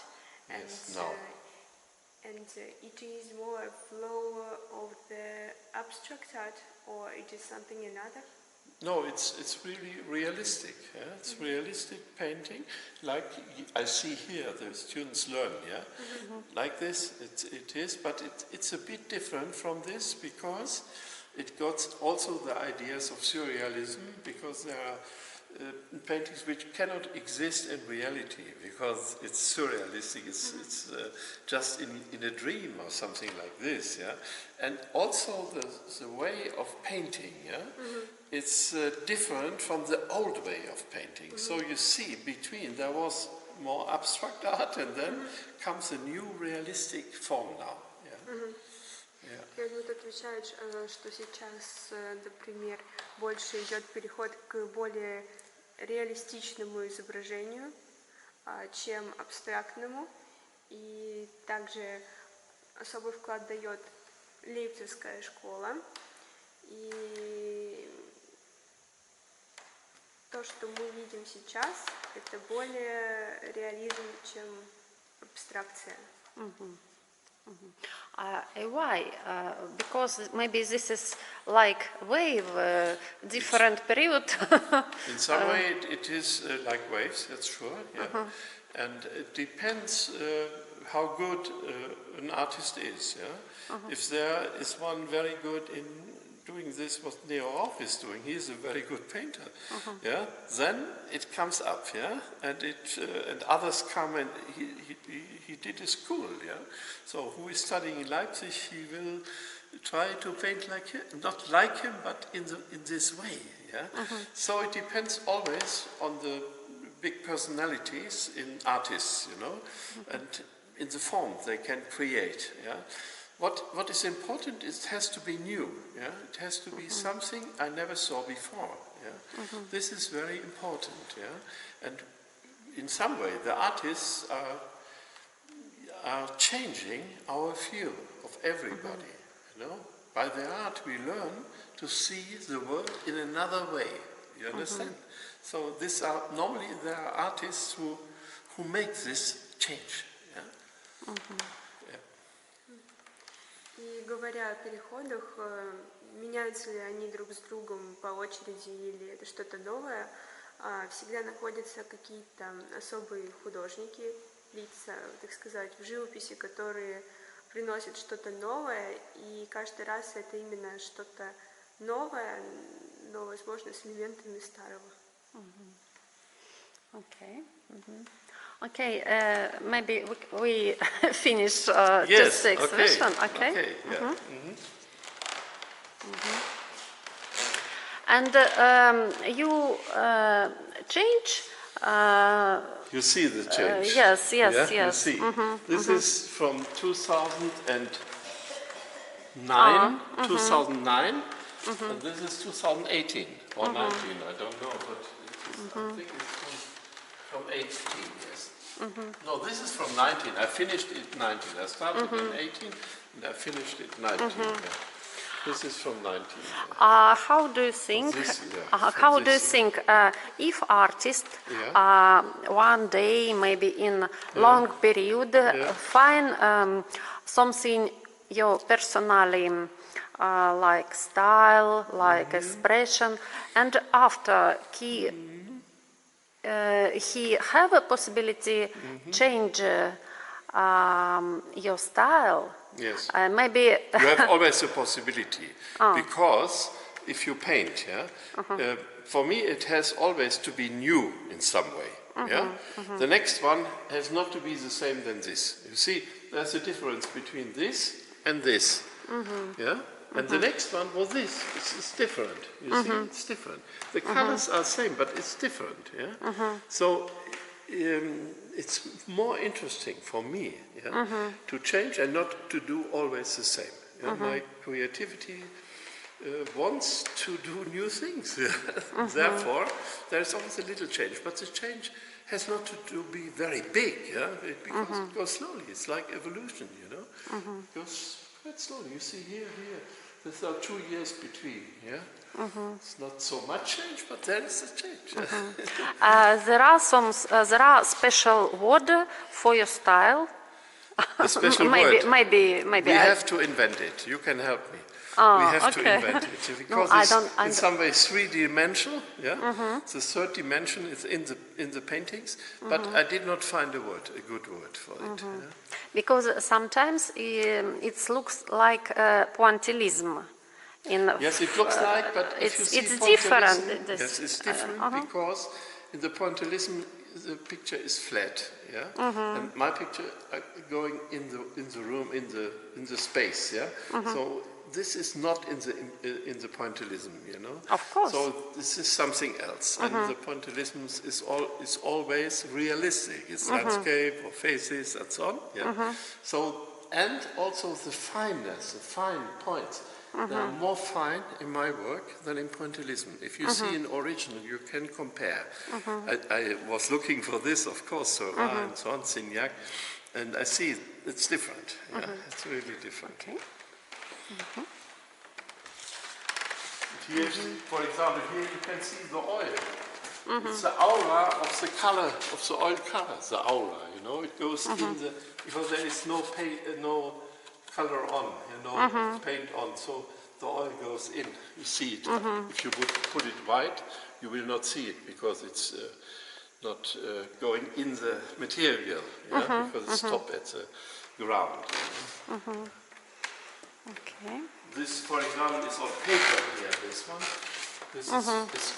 and it is more a flow of the abstract art, or it is something another? No, it's really realistic. Yeah? It's realistic painting, like I see here. The students learn, like this. It is, but it's a bit different from this because it got also the ideas of surrealism, because there are paintings which cannot exist in reality because it's surrealistic. It's just in a dream or something like this. Yeah, and also the way of painting. Yeah. It's different from the old way of painting. So you see, between there was more abstract art, and then comes a new realistic form now. Helmut отвечает, что сейчас, например, больше идет переход к более реалистичному изображению, чем абстрактному, и также особый вклад дает Лейпцигская школа. И то, что мы видим сейчас, это более реализм, чем абстракция. Why? Because maybe this is like wave, different period. In some way it is like waves, that's sure. Yeah. And it depends how good an artist is. Yeah? If there is one very good in doing this, what Neo is doing, he is a very good painter. Yeah, then it comes up. Yeah, and and others come and he did his school. Yeah, so who is studying in Leipzig, he will try to paint like him, not like him, but in this way. Yeah, so it depends always on the big personalities in artists, you know, and in the form they can create. Yeah, what is important is it has to be new. Yeah, it has to be something I never saw before. Yeah, this is very important. Yeah, and in some way the artists are changing our view of everybody. You know, by their art we learn to see the world in another way. You understand? So these are normally there are artists who make this change. Yeah? Yeah. И говоря о переходах, меняются ли они друг с другом по очереди или это что-то новое, всегда находятся какие-то особые художники, лица, так сказать, в живописи, которые приносят что-то новое, и каждый раз это именно что-то новое, но, возможно, с элементами старого. Okay. Okay. Maybe we finish Yes, this exhibition. Okay. Okay. Yeah. And you change. You see the change. Yes. Yeah? You see. This is from 2009, 2009, and this is 2018 or 19. I don't know, but I think it's from 18. Yes. No, this is from 19. I finished it 19. I started in 18 and I finished it 19. Yeah. This is from 19. How do you think? If artists one day, maybe in long period, find something your personally like style, like expression, and after he have a possibility change your style. Yes. Maybe you have always a possibility because if you paint, for me it has always to be new in some way. The next one has not to be the same than this. You see, there's a difference between this and this. Yeah, and the next one was this. It's different. You see, it's different. The colors are same, but it's different. Yeah. So. It's more interesting for me to change and not to do always the same. My creativity wants to do new things. Therefore, there's always a little change, but the change has not to be very big. Because it goes slowly. It's like evolution, you know. It goes quite slowly. You see here. There's 2 years between. It's not so much change, but there is a change. There are special word for your style. A special maybe, word. Maybe. We have to invent it. You can help me. We have to invent it because it's in some way three-dimensional. The third dimension is in the paintings, but I did not find a good word for it. Because sometimes it looks like pointillism. Yes, it looks like, but if you see it's different. Yes, it's different because in the pointillism the picture is flat, and my picture are going in the room in the space, So this is not in the pointillism, you know. Of course. So this is something else, and the pointillism is always realistic. It's landscape or faces and so on. So and also the fineness, the fine points. They are more fine in my work than in pointillism. If you see an original, you can compare. I was looking for this, of course, so and so on, Signac, and I see it's different. It's really different. Okay. Here, for example, here you can see the oil. It's the aura of the color, of the oil color, the aura, you know, it goes in the, because there is no paint, no color on, you know, paint on, so the oil goes in, you see it. If you would put it white, you will not see it, because it's not going in the material, yeah? Because it stops at the ground. Okay. This, for example, is on paper here, this one. This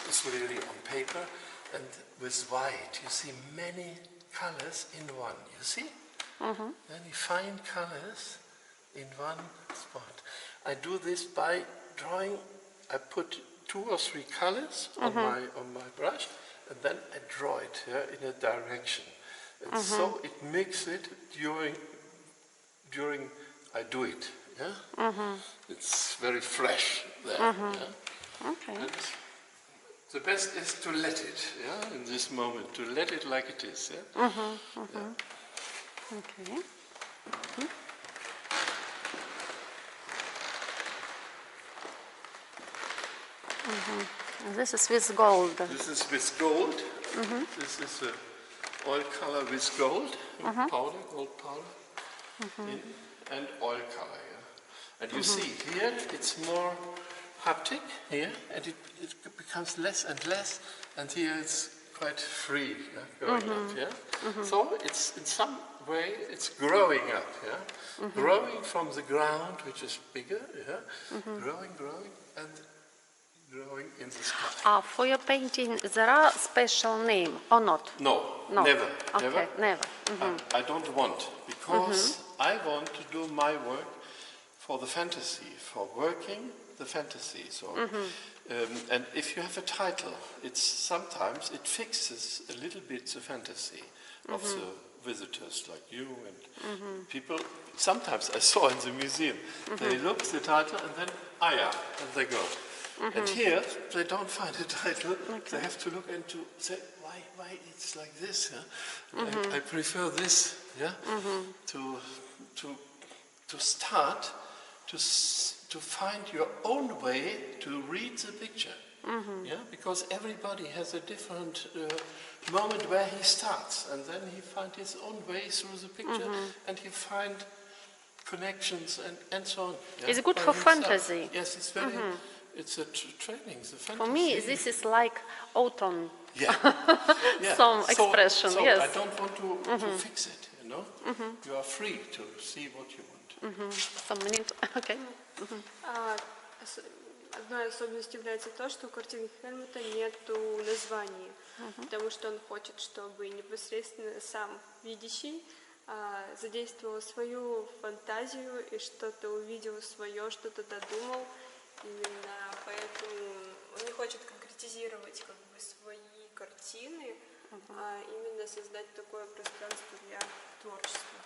is really on paper, and with white, you see many colors in one, you see? Then you find colors in one spot. I do this by drawing. I put 2 or 3 colors on my brush, and then I draw it in a direction. And so it makes it during I do it. Yeah? It's very fresh there. Yeah? Okay. And the best is to let it, yeah, in this moment, to let it like it is. Yeah? Yeah. Okay. This is with gold. This is with gold. This is oil color with gold, powder, gold powder, and oil color. Yeah? And you see here it's more haptic here, and it becomes less and less, and here it's quite free, going up. Yeah. So it's in some way it's growing up. Yeah, growing from the ground, which is bigger. Yeah, growing, and growing in the sky. For your painting, there are special name or not? No, No. never, Okay, never. I don't want, because I want to do my work for the fantasy, for working the fantasy. So, and if you have a title, it's sometimes it fixes a little bit the fantasy of the visitors like you and people. Sometimes I saw in the museum, they look at the title and then, yeah, and they go. And here, they don't find a title, they have to look and to say, why it's like this, yeah? I prefer this, yeah? To start, to find your own way to read the picture, yeah? Because everybody has a different moment where he starts, and then he finds his own way through the picture, and he find connections and so on. Yeah? It's good By for himself. fantasy. Yes, it's very... It's a training, the fantasy. For me, this is like autumn. Yeah. Some expression, so yes. I don't want to fix it, you know. You are free to see what you want. Some minute, okay. Одной особенностью является то, что у картины Хельмута нету названий, потому что он хочет, чтобы непосредственно сам видящий задействовал свою фантазию и что-то увидел свое, что-то додумал. Именно поэтому он не хочет конкретизировать как бы свои картины, а именно создать такое пространство для творчества.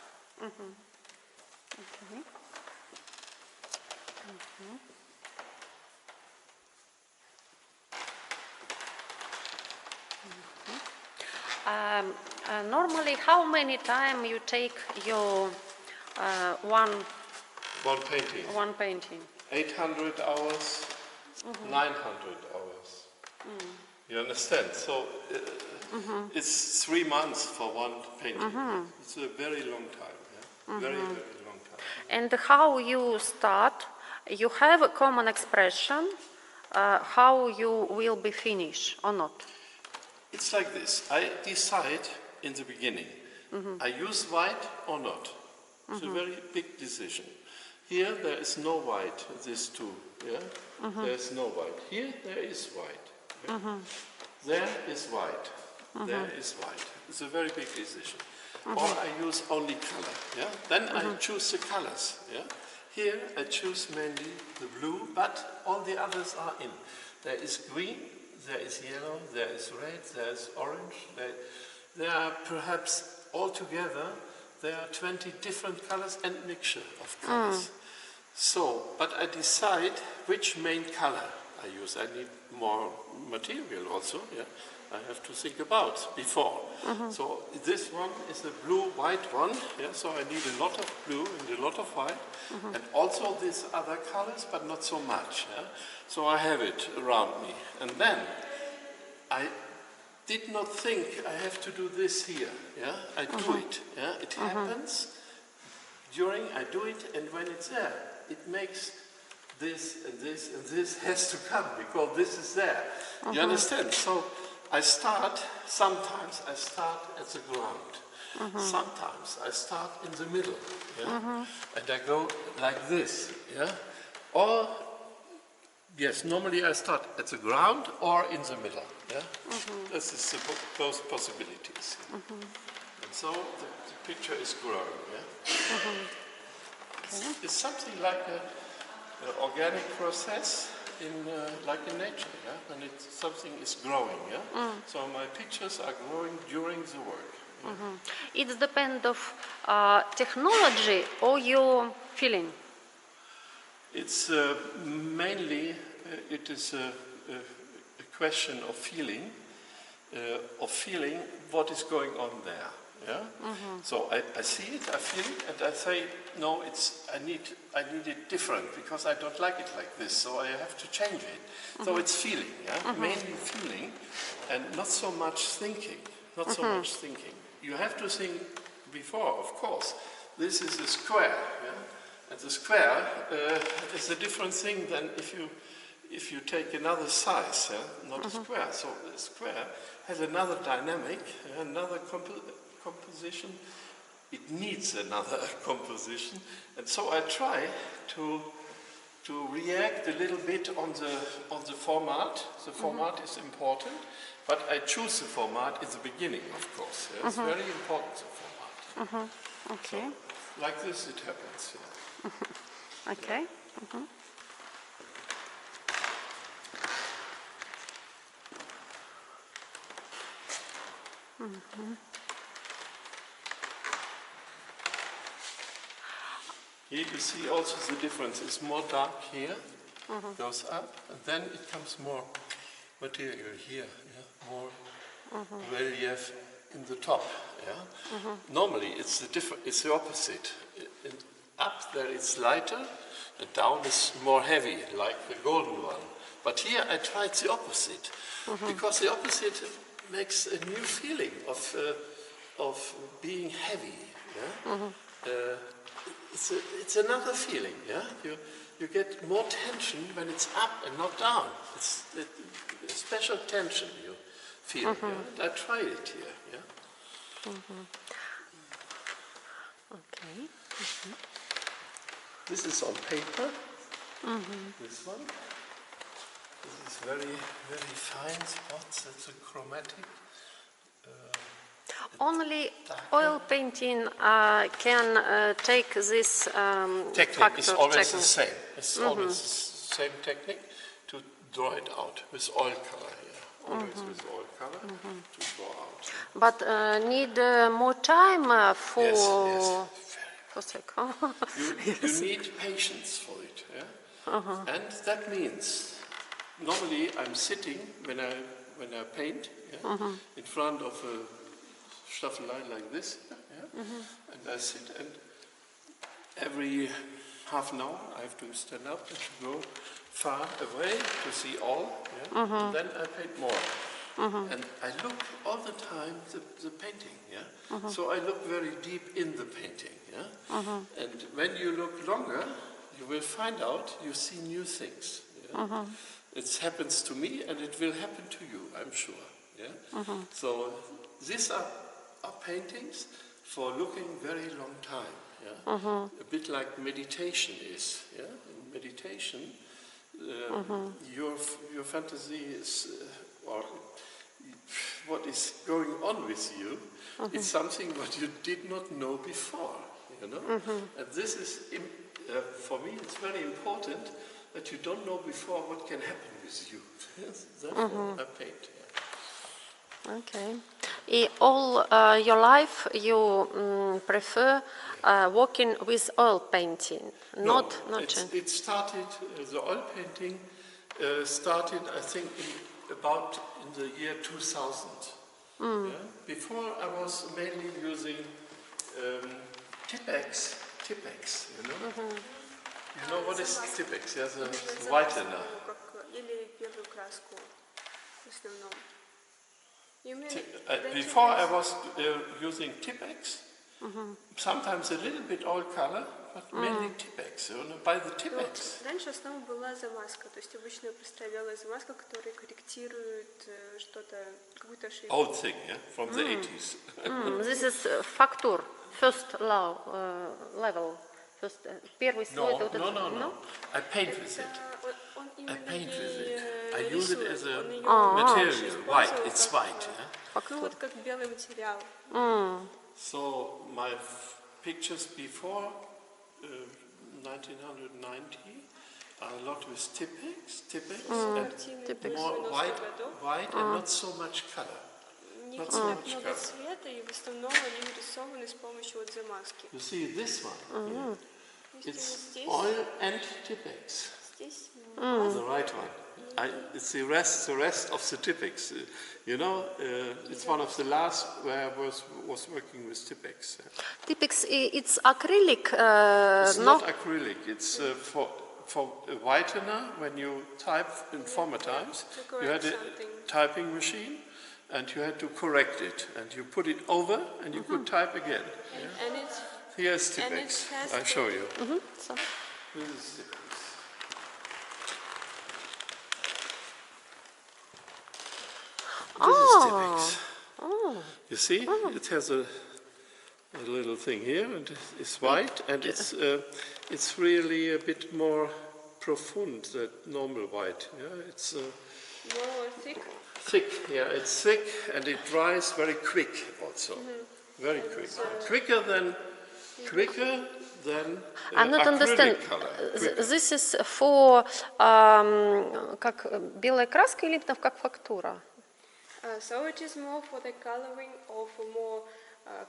Normally, how many time you take your one painting. One painting. 800 hours, 900 hours. You understand? So it's 3 months for one painting. It's a very long time. Yeah? Very long time. And how you start? You have a common expression. How you will be finished or not? It's like this. I decide in the beginning. I use white or not. It's a very big decision. Here there is no white, these two, yeah? There is no white. Here there is white. Yeah? There is white. There is white. It's a very big decision. Or I use only color, yeah? Then I choose the colors, yeah? Here I choose mainly the blue, but all the others are in. There is green, there is yellow, there is red, there is orange. There are perhaps altogether, there are 20 different colors and mixture of colors. So, but I decide which main color I use. I need more material also, yeah. I have to think about before. So this one is a blue-white one, yeah. So I need a lot of blue and a lot of white, and also these other colors, but not so much. Yeah? So I have it around me, and then I did not think I have to do this here. Yeah, I do it. Yeah, it happens during I do it, and when it's there, it makes this and this and this has to come because this is there. You understand? So sometimes I start at the ground. Sometimes I start in the middle, yeah? And I go like this, yeah? Or, yes, normally I start at the ground or in the middle, yeah? This is both possibilities. And so the picture is growing, yeah? It's something like an organic process like in nature, yeah? When something is growing, yeah? So my pictures are growing during the work. Yeah? It depends of technology or your feeling. It's mainly, it is a question of feeling what is going on there. Yeah? So I see it, I feel it, and I say, no, I need it different because I don't like it like this, so I have to change it. So it's feeling, yeah? Mainly feeling, and not so much thinking. Not so much thinking. You have to think before, of course. This is a square, yeah? And the square is a different thing than if you take another size, yeah? Not a square. So the square has another dynamic, another composition. It needs another composition, and so I try to react a little bit on the format. The format is important, but I choose the format in the beginning, of course. Yeah? It's very important, the format. Okay. So, like this it happens. Yeah. Okay. Here you see also the difference. It's more dark here, goes up, and then it comes more material here, yeah? More relief in the top. Yeah? Normally it's the opposite. Up there it's lighter, and down is more heavy, like the golden one. But here I tried the opposite, because the opposite makes a new feeling of being heavy. Yeah? It's another feeling, yeah? You get more tension when it's up and not down. It's a special tension you feel, yeah? And I tried it here, yeah? Okay. This is on paper, this one. This is very, very fine spots, it's a chromatic. Only oil painting can take this Technique factor. is always technique. the same. It's always the same technique to draw it out with oil color. Yeah. Always with oil color to draw out. But need more time for. Yes. For second. You need patience for it. Yeah? And that means normally I'm sitting when I paint, yeah, in front of a staffelei like this, yeah? And I sit, and every half an hour I have to stand up and to go far away to see all, yeah? And then I paint more. And I look all the time the painting, yeah? So I look very deep in the painting, yeah? And when you look longer, you will find out you see new things. Yeah? It happens to me, and it will happen to you, I'm sure. Yeah? So these are paintings for looking very long time. Yeah? A bit like meditation is. Yeah? In meditation, your fantasy is, or what is going on with you, is something what you did not know before. You know? And this is, for me, it's very important that you don't know before what can happen with you. Therefore, I paint. Yeah. Okay. All your life you prefer working with oil painting, not it started. The oil painting started, I think, about in the year 2000. Yeah? Before I was mainly using Tipex, you know? You know what is Tipex? Yeah, the whitener. Или первую краску в основном. Before I was using Tipex, Sometimes a little bit oil color, but mainly Tipex. So by the Tipex. Раньше основа была замазка, то есть обычно я представляла замазка, которая корректирует что-то, какую-то ошибку. Old thing, yeah, from the 80s. This is factor, first level. First, первый слой. No. I paint with it. Он I именно paint with it. ей I use it рисует, as a он её material, white. использовал It's как, white. Yeah? ну вот как белый материал. So my pictures before 1990 are a lot with Tipex and more white and not so much color. У них Not не so так much много color. цвета, и в основном они нарисованы с помощью вот замазки. You see this one? It's Здесь, oil and Tipex. здесь The right one. It's the rest of the Tipex. You know, it's one of the last where I was working with Tipex. Tipex, it's acrylic, It's no? not acrylic. It's for a whitener. When you type in former times, you had a typing machine, and you had to correct it, and you put it over, and you could type again. and it's Here's And it Tipex. has I'll show you. So, This is Tipex. This is Tipex. You see, it has a little thing here, and it's white, and it's really a bit more profound than normal white. Yeah, it's more thick. thick. Yeah, it's thick, and it dries very quick also. Very quick. Quicker than I'm not understand. acrylic color. This is for как белая краска или там как фактура? So it is more for the coloring or for more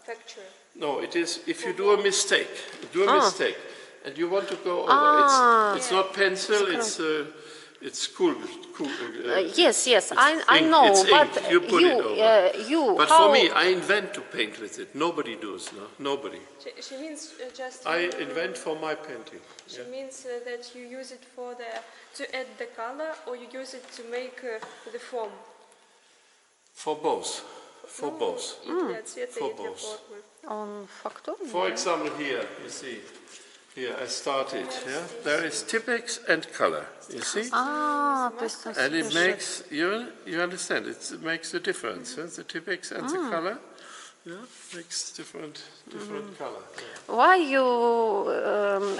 facture. No, it is if you do a mistake, and you want to go over. It's not pencil. It's cool. Yes, I ink. know, It's but ink. You put it over. You. But how, for me, I invent to paint with it. Nobody does. No, nobody. She means just. I invent for my painting. She means that you use it for to add the color, or you use it to make the form. For both. For both. И для цвета, For и для both. формы. Он фактурный? For example, here you see. Here I started. Yeah, there is Tipex and color. You see. То есть он And it пишет. makes you understand. It makes a difference. Yeah? The Tipex and the color, makes different color. Yeah. Why you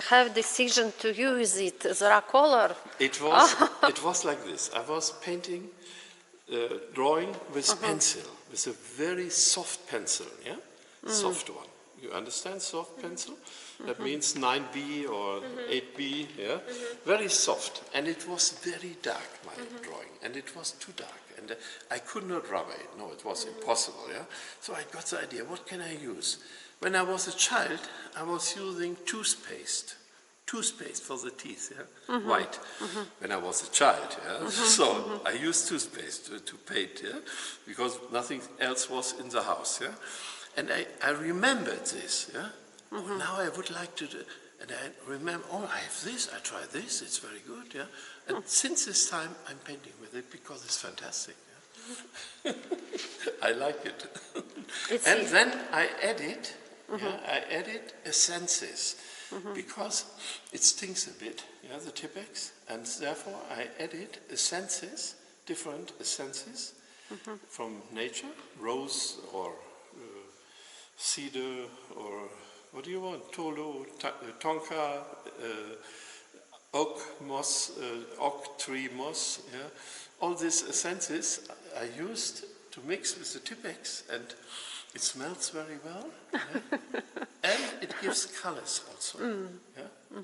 have decision to use it? There are color. It was like this. I was painting, drawing with pencil, with a very soft pencil. Yeah, soft one. You understand soft pencil? That means 9B or 8B. Yeah, very soft, and it was very dark. My drawing, and it was too dark, and I could not rubber it. No, it was impossible. Yeah, so I got the idea. What can I use? When I was a child, I was using toothpaste for the teeth, white. When I was a child, so I used toothpaste to paint, because nothing else was in the house, and I remembered this, Oh, now I would like to do, and I remember, oh, I have this, I try this, it's very good, and since this time I'm painting with it because it's fantastic, I like it. And then I added essences, because it stinks a bit, the Tipex, and therefore I added essences, different essences from nature, rose or cedar or what do you want? Tolu, tonka, oak moss, oak tree moss. All these essences I used to mix with the Tipex, and it smells very well, and it gives colors also.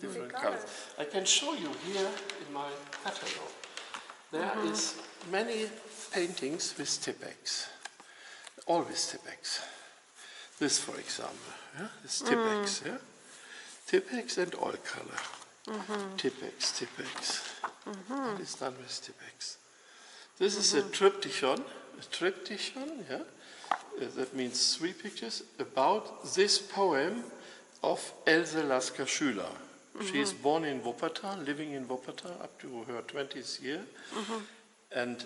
Different colors. I can show you here in my catalog. There is many paintings with Tipex, all with Tipex. This, for example, this Tipex, Tipex and oil color. Tipex. What is done with Tipex? This is a triptychon, that means 3 pictures, about this poem of Else Lasker-Schüler. She is born in Wuppertal, living in Wuppertal up to her 20th year, and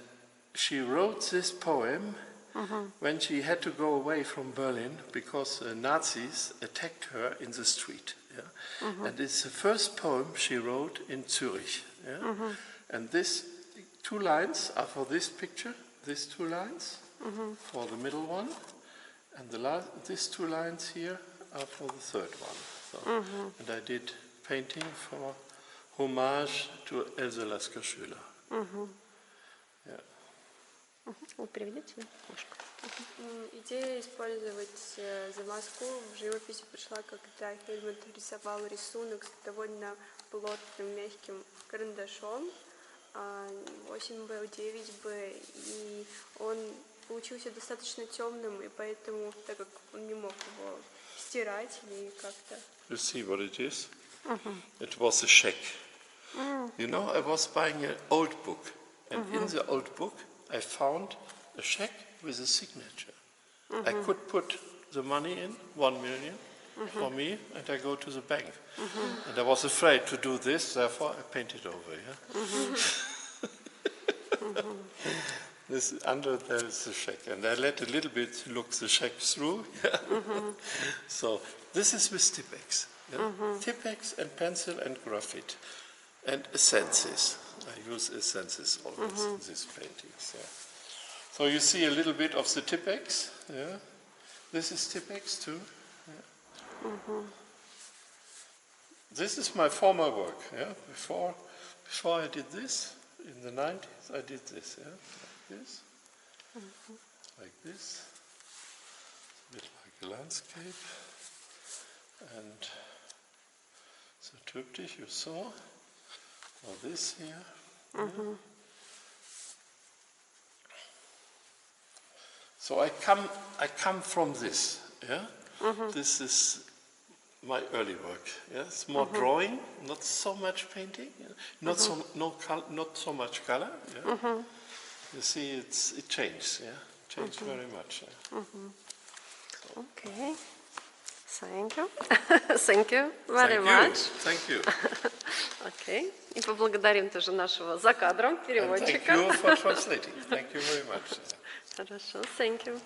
she wrote this poem when she had to go away from Berlin because Nazis attacked her in the street. Yeah? And it's the first poem she wrote in Zurich. Yeah? And these 2 lines are for this picture, these 2 lines for the middle one, and these 2 lines here are for the third one. So, and I did painting for homage to Else Lasker-Schüler. Yeah. Вы переведите немножко? Идея использовать замазку в живописи пришла, когда Хельмут рисовал рисунок с довольно плотным, мягким карандашом, 8Б, 9Б, и он получился достаточно темным, и поэтому, так как он не мог его стирать или как-то... You see what it is? It was a check. You know, I was buying an old book, and in the old book I found a check with a signature. I could put the money in, 1 million, for me, and I go to the bank. And I was afraid to do this, therefore I painted over. Yeah? This under there is the check, and I let a little bit look the check through. Yeah? So this is with Tipex. Yeah? Tipex and pencil and graphite. And essences. I use essences always in these paintings. Yeah. So you see a little bit of the Tipex. Yeah. This is Tipex too. Yeah. This is my former work. Yeah. Before I did this, in the 90s, I did this. Yeah. Like this. Like this. A bit like a landscape. And the triptych you saw. Or this here. So I come from this. Yeah. This is my early work. Yeah. It's more drawing, not so much painting. Yeah? Not so much color. Yeah. You see, it changed. Yeah. Changed very much. Yeah. Okay. Thank you. Thank you very much. Thank you. Okay. И поблагодарим тоже нашего за кадром переводчика. Thank you for translating. Thank you very much. Хорошо. Thank you.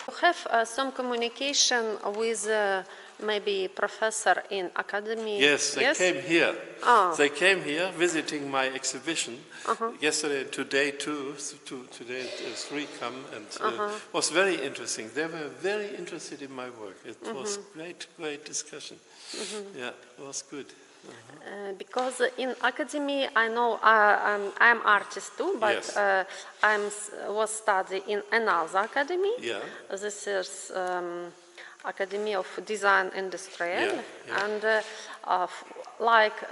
You have some communication with maybe professor in Academy? Yes, they came here. They came here visiting my exhibition yesterday and today too. Today 3 come and it was very interesting. They were very interested in my work. It was great discussion. Yeah, it was good. Because in Academy, I know I'm artist too, but I was studying in another academy. Yeah. This is Academy of Design Industrial, and like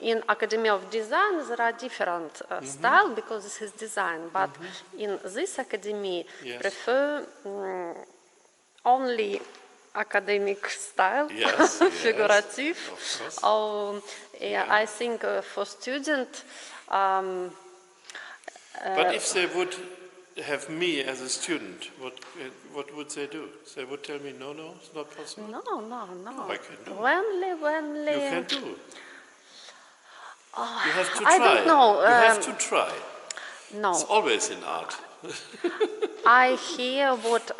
in Academy of Design, there are different style because this is design. But in this academy, prefer only academic style, figurative. I think for student. But if they would have me as a student, what would they do? They would tell me, no, it's not possible. No. I can do. When you can do. You have to try. I don't know. You have to try. No. It's always in art. I hear what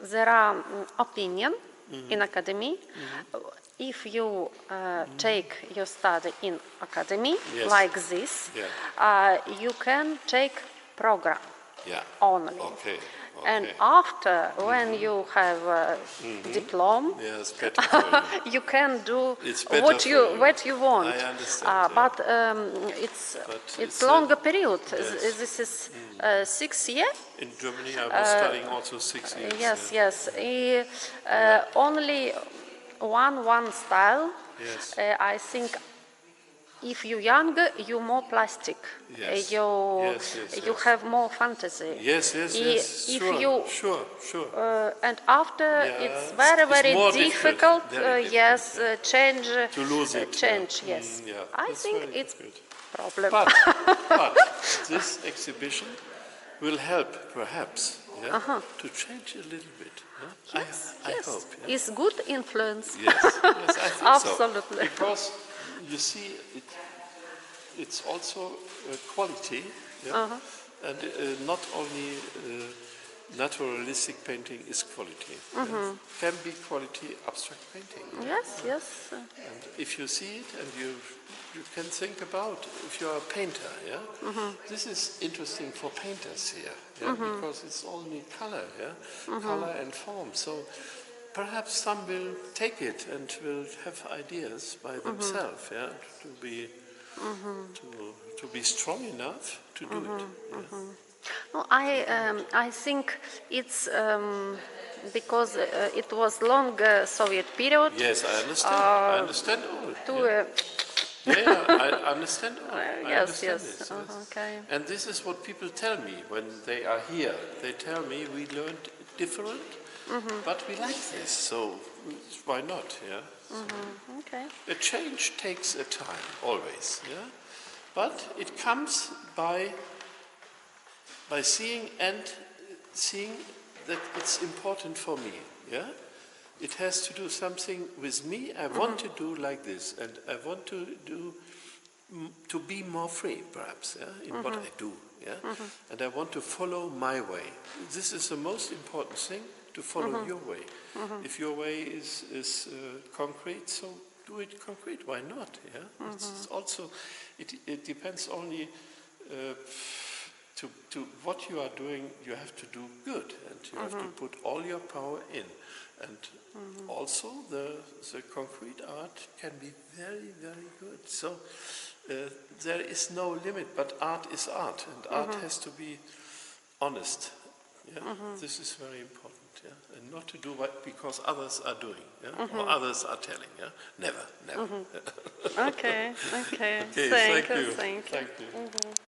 there are opinion in academy. If you take your study in academy like this, you can take program only. Okay. And after, when you have a diploma, you can do what you want. I understand. But it's longer period. This is 6 years. In Germany, I was studying also 6 years. Yes. Only one style. Yes. I think if you're younger, you're more plastic. Yes. You have more fantasy. Yes. Sure. And after it's very difficult. Change. To lose it. Change. Yes. I think it's problem. But this exhibition will help, perhaps, to change a little bit. Yes. I hope. Yeah? It's good influence. Yes, I think Absolutely. so. Because you see, it's also quality. And not only naturalistic painting is quality. Can be quality abstract painting. Yes, yes. And if you see it and you can think about if you're a painter, this is interesting for painters here, because it's only color, color and form. So perhaps some will take it and will have ideas by themselves, to be strong enough to do it. No, I think it's because it was long Soviet period. Yes, I understand. I understand all. I understand all. I understand this, yes. Okay. And this is what people tell me when they are here. They tell me we learned different, but we like this, so why not? Okay. A change takes a time, always. But it comes by seeing that it's important for me. It has to do something with me. I want to do like this, and I want to be more free, perhaps, in what I do. And I want to follow my way. This is the most important thing, to follow your way. If your way is concrete, so do it concrete. Why not? It's also it depends only. To what you are doing, you have to do good, and you have to put all your power in. And also the concrete art can be very, very good. So there is no limit, but art is art, and art has to be honest. This is very important. And not to do what because others are doing, or others are telling. Never. Okay. Okay, thank you. Thank you.